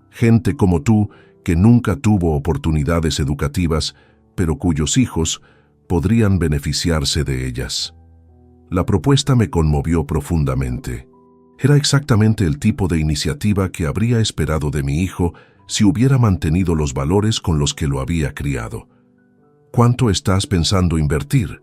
gente como tú que nunca tuvo oportunidades educativas, pero cuyos hijos podrían beneficiarse de ellas. La propuesta me conmovió profundamente. Era exactamente el tipo de iniciativa que habría esperado de mi hijo si hubiera mantenido los valores con los que lo había criado. ¿Cuánto estás pensando invertir?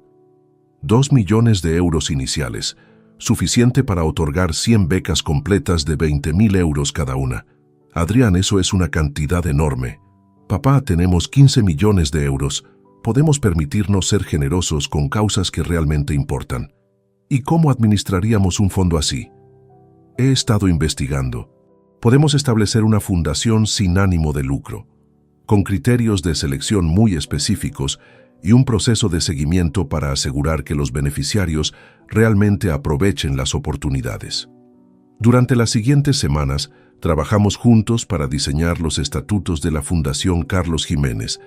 2 millones de euros iniciales, suficiente para otorgar 100 becas completas de 20.000 euros cada una. Adrián, eso es una cantidad enorme. Papá, tenemos 15 millones de euros. Podemos permitirnos ser generosos con causas que realmente importan. ¿Y cómo administraríamos un fondo así? He estado investigando. Podemos establecer una fundación sin ánimo de lucro, con criterios de selección muy específicos y un proceso de seguimiento para asegurar que los beneficiarios realmente aprovechen las oportunidades. Durante las siguientes semanas, trabajamos juntos para diseñar los estatutos de la Fundación Carlos Jiménez,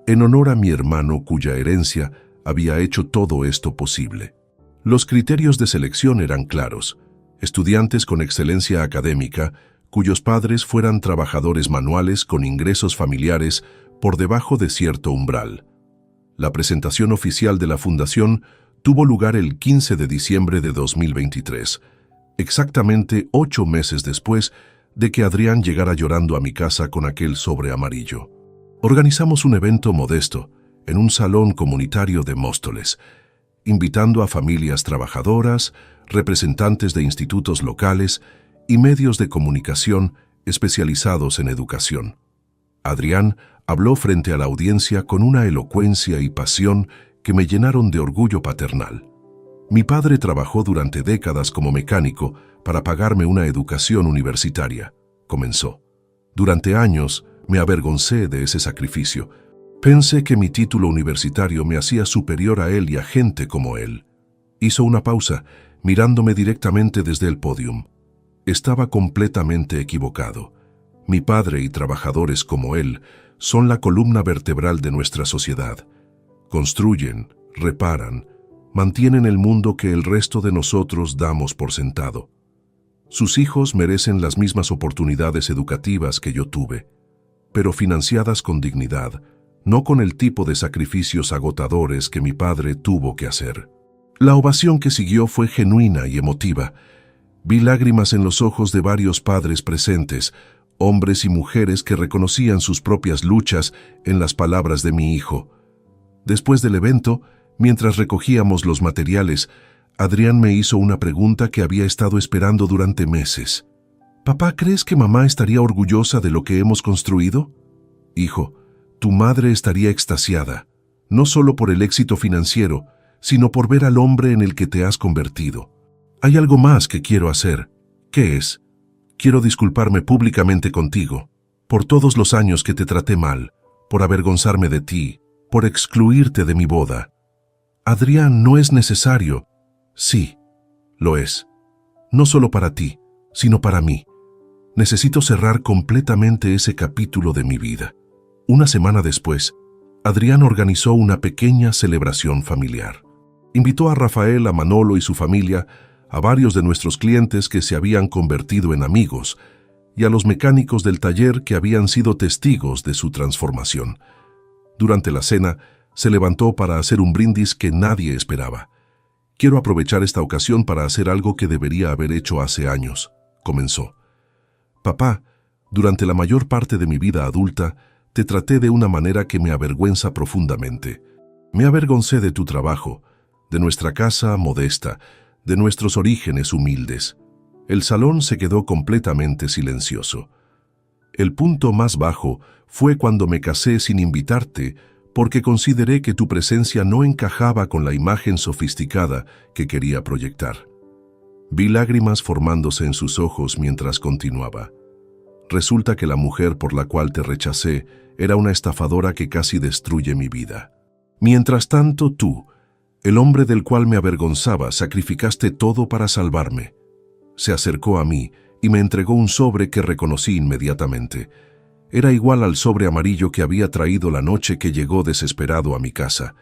en honor a mi hermano cuya herencia había hecho todo esto posible. Los criterios de selección eran claros: estudiantes con excelencia académica, cuyos padres fueran trabajadores manuales con ingresos familiares por debajo de cierto umbral. La presentación oficial de la fundación tuvo lugar el 15 de diciembre de 2023, exactamente 8 meses después de que Adrián llegara llorando a mi casa con aquel sobre amarillo. Organizamos un evento modesto en un salón comunitario de Móstoles, invitando a familias trabajadoras, representantes de institutos locales y medios de comunicación especializados en educación. Adrián habló frente a la audiencia con una elocuencia y pasión que me llenaron de orgullo paternal. Mi padre trabajó durante décadas como mecánico para pagarme una educación universitaria, comenzó. Durante años me avergoncé de ese sacrificio. Pensé que mi título universitario me hacía superior a él y a gente como él. Hizo una pausa, mirándome directamente desde el pódium. Estaba completamente equivocado. Mi padre y trabajadores como él son la columna vertebral de nuestra sociedad. Construyen, reparan, mantienen el mundo que el resto de nosotros damos por sentado. Sus hijos merecen las mismas oportunidades educativas que yo tuve, pero financiadas con dignidad, no con el tipo de sacrificios agotadores que mi padre tuvo que hacer. La ovación que siguió fue genuina y emotiva. Vi lágrimas en los ojos de varios padres presentes, hombres y mujeres que reconocían sus propias luchas en las palabras de mi hijo. Después del evento, mientras recogíamos los materiales, Adrián me hizo una pregunta que había estado esperando durante meses. «Papá, ¿crees que mamá estaría orgullosa de lo que hemos construido?» «Hijo, tu madre estaría extasiada, no solo por el éxito financiero, sino por ver al hombre en el que te has convertido. Hay algo más que quiero hacer. ¿Qué es? Quiero disculparme públicamente contigo, por todos los años que te traté mal, por avergonzarme de ti, por excluirte de mi boda». «Adrián, no es necesario». «Sí, lo es. No solo para ti, sino para mí. Necesito cerrar completamente ese capítulo de mi vida». Una semana después, Adrián organizó una pequeña celebración familiar. Invitó a Rafael, a Manolo y su familia, a varios de nuestros clientes que se habían convertido en amigos, y a los mecánicos del taller que habían sido testigos de su transformación. Durante la cena, se levantó para hacer un brindis que nadie esperaba. «Quiero aprovechar esta ocasión para hacer algo que debería haber hecho hace años», comenzó. «Papá, durante la mayor parte de mi vida adulta, te traté de una manera que me avergüenza profundamente. Me avergoncé de tu trabajo, de nuestra casa modesta, de nuestros orígenes humildes». El salón se quedó completamente silencioso. «El punto más bajo fue cuando me casé sin invitarte, porque consideré que tu presencia no encajaba con la imagen sofisticada que quería proyectar». Vi lágrimas formándose en sus ojos mientras continuaba. «Resulta que la mujer por la cual te rechacé era una estafadora que casi destruye mi vida. Mientras tanto tú, el hombre del cual me avergonzaba, sacrificaste todo para salvarme». Se acercó a mí y me entregó un sobre que reconocí inmediatamente. Era igual al sobre amarillo que había traído la noche que llegó desesperado a mi casa.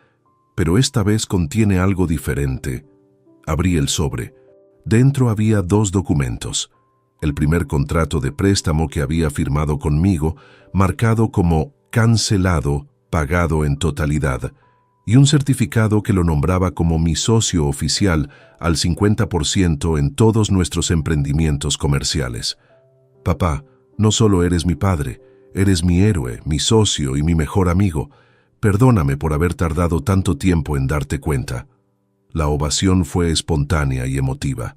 Pero esta vez contiene algo diferente. Abrí el sobre. Dentro había 2 documentos. El primer contrato de préstamo que había firmado conmigo, marcado como cancelado, pagado en totalidad, y un certificado que lo nombraba como mi socio oficial al 50% en todos nuestros emprendimientos comerciales. «Papá, no solo eres mi padre, eres mi héroe, mi socio y mi mejor amigo. Perdóname por haber tardado tanto tiempo en darte cuenta». La ovación fue espontánea y emotiva.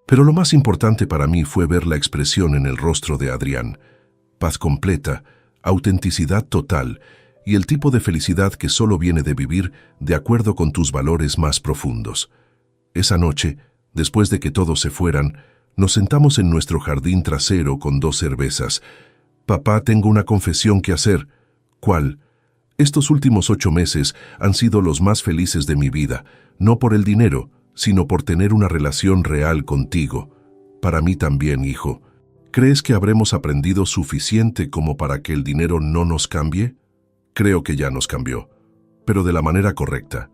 Pero lo más importante para mí fue ver la expresión en el rostro de Adrián. Paz completa, autenticidad total y el tipo de felicidad que solo viene de vivir de acuerdo con tus valores más profundos. Esa noche, después de que todos se fueran, nos sentamos en nuestro jardín trasero con 2 cervezas. «Papá, tengo una confesión que hacer». «¿Cuál?» «Estos últimos 8 meses han sido los más felices de mi vida, no por el dinero, sino por tener una relación real contigo. Para mí también, hijo. ¿Crees que habremos aprendido suficiente como para que el dinero no nos cambie?» «Creo que ya nos cambió, pero de la manera correcta».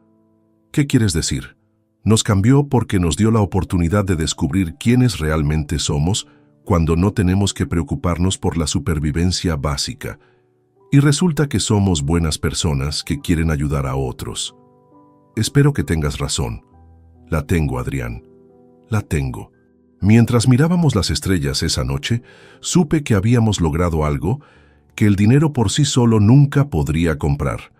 «¿Qué quieres decir?» «Nos cambió porque nos dio la oportunidad de descubrir quiénes realmente somos cuando no tenemos que preocuparnos por la supervivencia básica. Y resulta que somos buenas personas que quieren ayudar a otros». «Espero que tengas razón». «La tengo, Adrián. La tengo». Mientras mirábamos las estrellas esa noche, supe que habíamos logrado algo que el dinero por sí solo nunca podría comprar.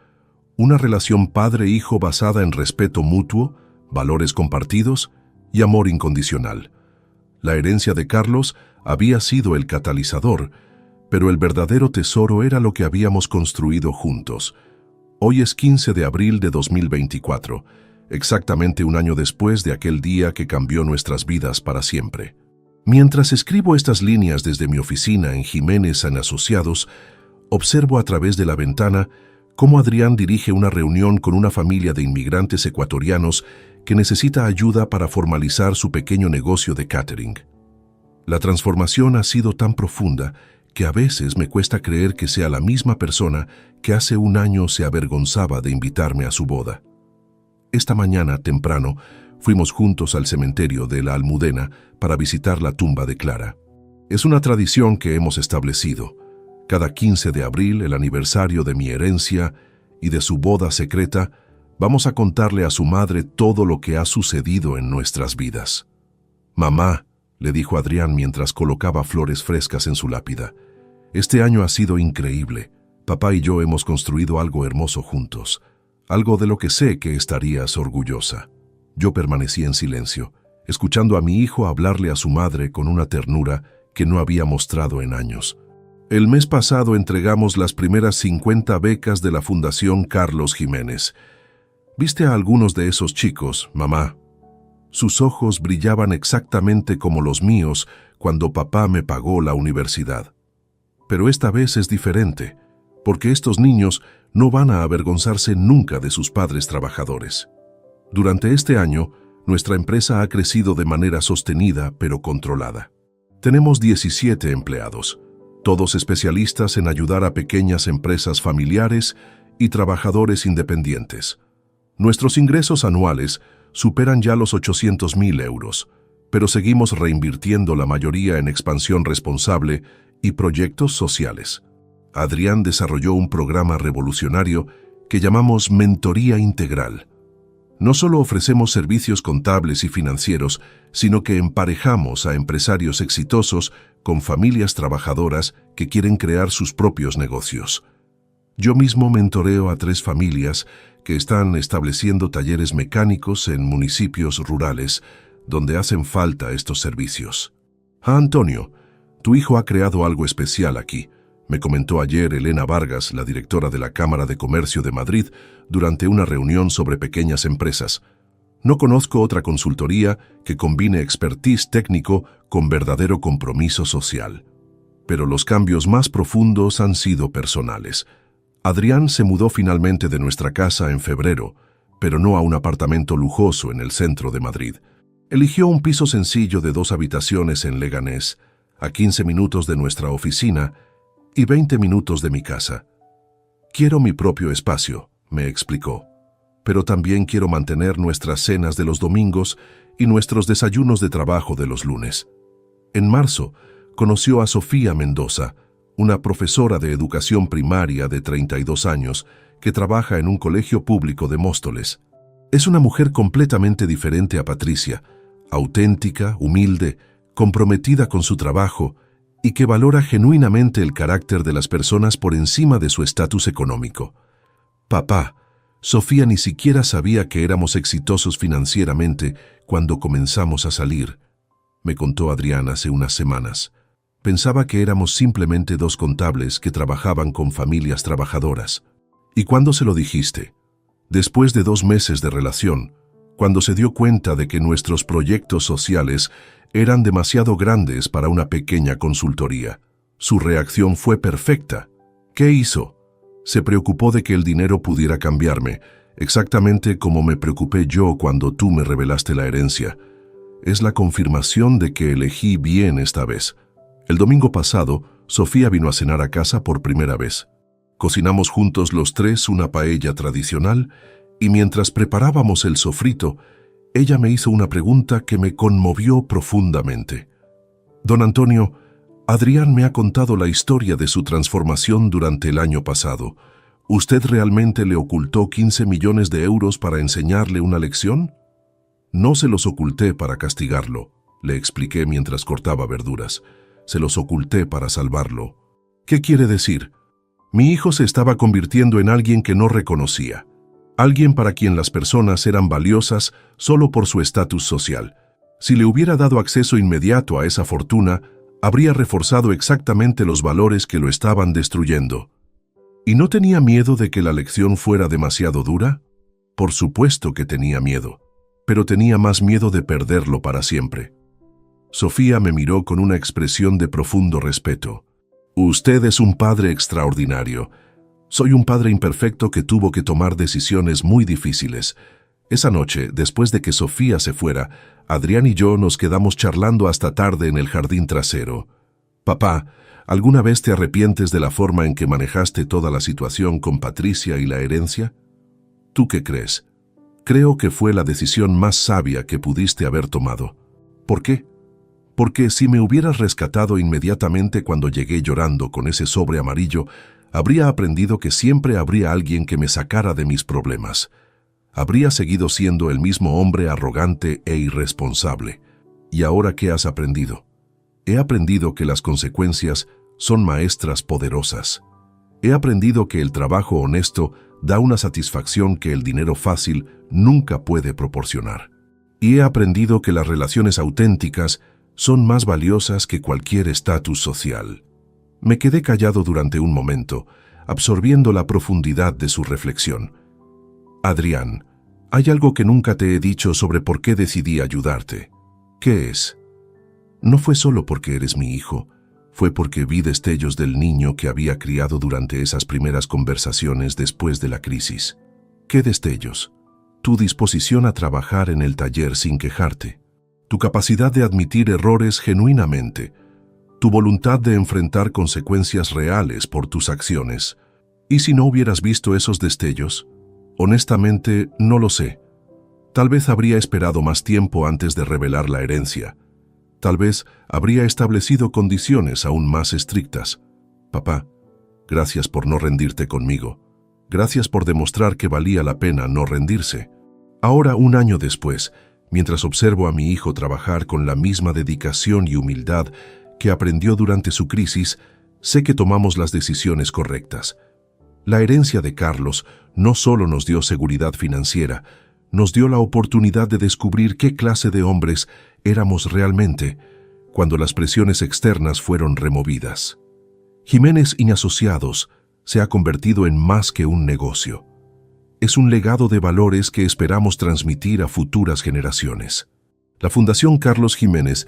Una relación padre-hijo basada en respeto mutuo, valores compartidos y amor incondicional. La herencia de Carlos había sido el catalizador, pero el verdadero tesoro era lo que habíamos construido juntos. Hoy es 15 de abril de 2024, exactamente un año después de aquel día que cambió nuestras vidas para siempre. Mientras escribo estas líneas desde mi oficina en Jiménez & Asociados, observo a través de la ventana cómo Adrián dirige una reunión con una familia de inmigrantes ecuatorianos que necesita ayuda para formalizar su pequeño negocio de catering. La transformación ha sido tan profunda que a veces me cuesta creer que sea la misma persona que hace un año se avergonzaba de invitarme a su boda. Esta mañana, temprano, fuimos juntos al cementerio de La Almudena para visitar la tumba de Clara. Es una tradición que hemos establecido. Cada 15 de abril, el aniversario de mi herencia y de su boda secreta, vamos a contarle a su madre todo lo que ha sucedido en nuestras vidas. «Mamá», le dijo Adrián mientras colocaba flores frescas en su lápida, «este año ha sido increíble. Papá y yo hemos construido algo hermoso juntos, algo de lo que sé que estarías orgullosa». Yo permanecí en silencio, escuchando a mi hijo hablarle a su madre con una ternura que no había mostrado en años. El mes pasado entregamos las primeras 50 becas de la Fundación Carlos Jiménez. ¿Viste a algunos de esos chicos, mamá? Sus ojos brillaban exactamente como los míos cuando papá me pagó la universidad. Pero esta vez es diferente, porque estos niños no van a avergonzarse nunca de sus padres trabajadores. Durante este año, nuestra empresa ha crecido de manera sostenida pero controlada. Tenemos 17 empleados, todos especialistas en ayudar a pequeñas empresas familiares y trabajadores independientes. Nuestros ingresos anuales superan ya los 800,000 euros, pero seguimos reinvirtiendo la mayoría en expansión responsable y proyectos sociales. Adrián desarrolló un programa revolucionario que llamamos Mentoría Integral. No solo ofrecemos servicios contables y financieros, sino que emparejamos a empresarios exitosos con familias trabajadoras que quieren crear sus propios negocios. Yo mismo mentoreo a 3 familias que están estableciendo talleres mecánicos en municipios rurales donde hacen falta estos servicios. Antonio, tu hijo ha creado algo especial aquí, me comentó ayer Elena Vargas, la directora de la Cámara de Comercio de Madrid, durante una reunión sobre pequeñas empresas. No conozco otra consultoría que combine expertise técnico con verdadero compromiso social. Pero los cambios más profundos han sido personales. Adrián se mudó finalmente de nuestra casa en febrero, pero no a un apartamento lujoso en el centro de Madrid. Eligió un piso sencillo de 2 habitaciones en Leganés, a 15 minutos de nuestra oficina y 20 minutos de mi casa. Quiero mi propio espacio, me explicó, pero también quiero mantener nuestras cenas de los domingos y nuestros desayunos de trabajo de los lunes. En marzo, conoció a Sofía Mendoza, una profesora de educación primaria de 32 años que trabaja en un colegio público de Móstoles. Es una mujer completamente diferente a Patricia, auténtica, humilde, comprometida con su trabajo y que valora genuinamente el carácter de las personas por encima de su estatus económico. Papá, Sofía ni siquiera sabía que éramos exitosos financieramente cuando comenzamos a salir, me contó Adrián hace unas semanas. Pensaba que éramos simplemente 2 contables que trabajaban con familias trabajadoras. ¿Y cuándo se lo dijiste? Después de 2 meses de relación, cuando se dio cuenta de que nuestros proyectos sociales eran demasiado grandes para una pequeña consultoría. Su reacción fue perfecta. ¿Qué hizo? Se preocupó de que el dinero pudiera cambiarme, exactamente como me preocupé yo cuando tú me revelaste la herencia. Es la confirmación de que elegí bien esta vez. El domingo pasado, Sofía vino a cenar a casa por primera vez. Cocinamos juntos los 3 una paella tradicional y mientras preparábamos el sofrito, ella me hizo una pregunta que me conmovió profundamente. Don Antonio, Adrián me ha contado la historia de su transformación durante el año pasado. ¿Usted realmente le ocultó 15 millones de euros para enseñarle una lección? No se los oculté para castigarlo, le expliqué mientras cortaba verduras. Se los oculté para salvarlo. ¿Qué quiere decir? Mi hijo se estaba convirtiendo en alguien que no reconocía. Alguien para quien las personas eran valiosas solo por su estatus social. Si le hubiera dado acceso inmediato a esa fortuna, habría reforzado exactamente los valores que lo estaban destruyendo. ¿Y no tenía miedo de que la lección fuera demasiado dura? Por supuesto que tenía miedo, pero tenía más miedo de perderlo para siempre. Sofía me miró con una expresión de profundo respeto. Usted es un padre extraordinario. Soy un padre imperfecto que tuvo que tomar decisiones muy difíciles. Esa noche, después de que Sofía se fuera, Adrián y yo nos quedamos charlando hasta tarde en el jardín trasero. Papá, ¿alguna vez te arrepientes de la forma en que manejaste toda la situación con Patricia y la herencia? ¿Tú qué crees? Creo que fue la decisión más sabia que pudiste haber tomado. ¿Por qué? Porque si me hubieras rescatado inmediatamente cuando llegué llorando con ese sobre amarillo, habría aprendido que siempre habría alguien que me sacara de mis problemas. Habría seguido siendo el mismo hombre arrogante e irresponsable. ¿Y ahora qué has aprendido? He aprendido que las consecuencias son maestras poderosas. He aprendido que el trabajo honesto da una satisfacción que el dinero fácil nunca puede proporcionar. y he aprendido que las relaciones auténticas son más valiosas que cualquier estatus social. Me quedé callado durante un momento, absorbiendo la profundidad de su reflexión. Adrián, hay algo que nunca te he dicho sobre por qué decidí ayudarte. ¿Qué es? No fue solo porque eres mi hijo, fue porque vi destellos del niño que había criado durante esas primeras conversaciones después de la crisis. ¿Qué destellos? Tu disposición a trabajar en el taller sin quejarte, tu capacidad de admitir errores genuinamente, tu voluntad de enfrentar consecuencias reales por tus acciones. ¿Y si no hubieras visto esos destellos? Honestamente, no lo sé. Tal vez habría esperado más tiempo antes de revelar la herencia. Tal vez habría establecido condiciones aún más estrictas. Papá, gracias por no rendirte conmigo. Gracias por demostrar que valía la pena no rendirse. Ahora, un año después, mientras observo a mi hijo trabajar con la misma dedicación y humildad que aprendió durante su crisis, sé que tomamos las decisiones correctas. La herencia de Carlos no solo nos dio seguridad financiera, nos dio la oportunidad de descubrir qué clase de hombres éramos realmente cuando las presiones externas fueron removidas. Jiménez y Asociados se ha convertido en más que un negocio. Es un legado de valores que esperamos transmitir a futuras generaciones. La Fundación Carlos Jiménez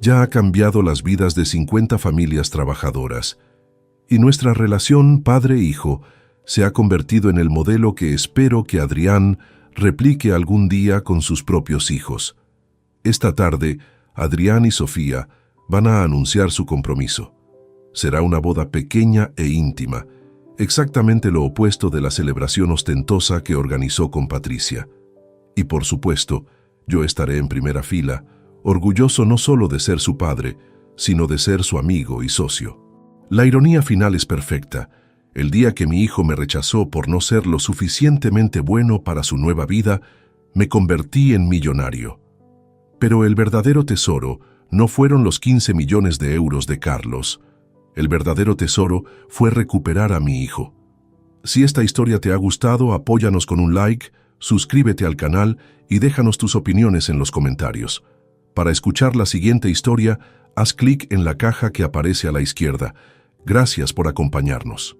ya ha cambiado las vidas de 50 familias trabajadoras, y nuestra relación padre-hijo se ha convertido en el modelo que espero que Adrián replique algún día con sus propios hijos. Esta tarde, Adrián y Sofía van a anunciar su compromiso. Será una boda pequeña e íntima, exactamente lo opuesto de la celebración ostentosa que organizó con Patricia. Y por supuesto, yo estaré en primera fila, orgulloso no solo de ser su padre, sino de ser su amigo y socio. La ironía final es perfecta. El día que mi hijo me rechazó por no ser lo suficientemente bueno para su nueva vida, me convertí en millonario. Pero el verdadero tesoro no fueron los 15 millones de euros de Carlos. El verdadero tesoro fue recuperar a mi hijo. Si esta historia te ha gustado, apóyanos con un like, suscríbete al canal y déjanos tus opiniones en los comentarios. Para escuchar la siguiente historia, haz clic en la caja que aparece a la izquierda. Gracias por acompañarnos.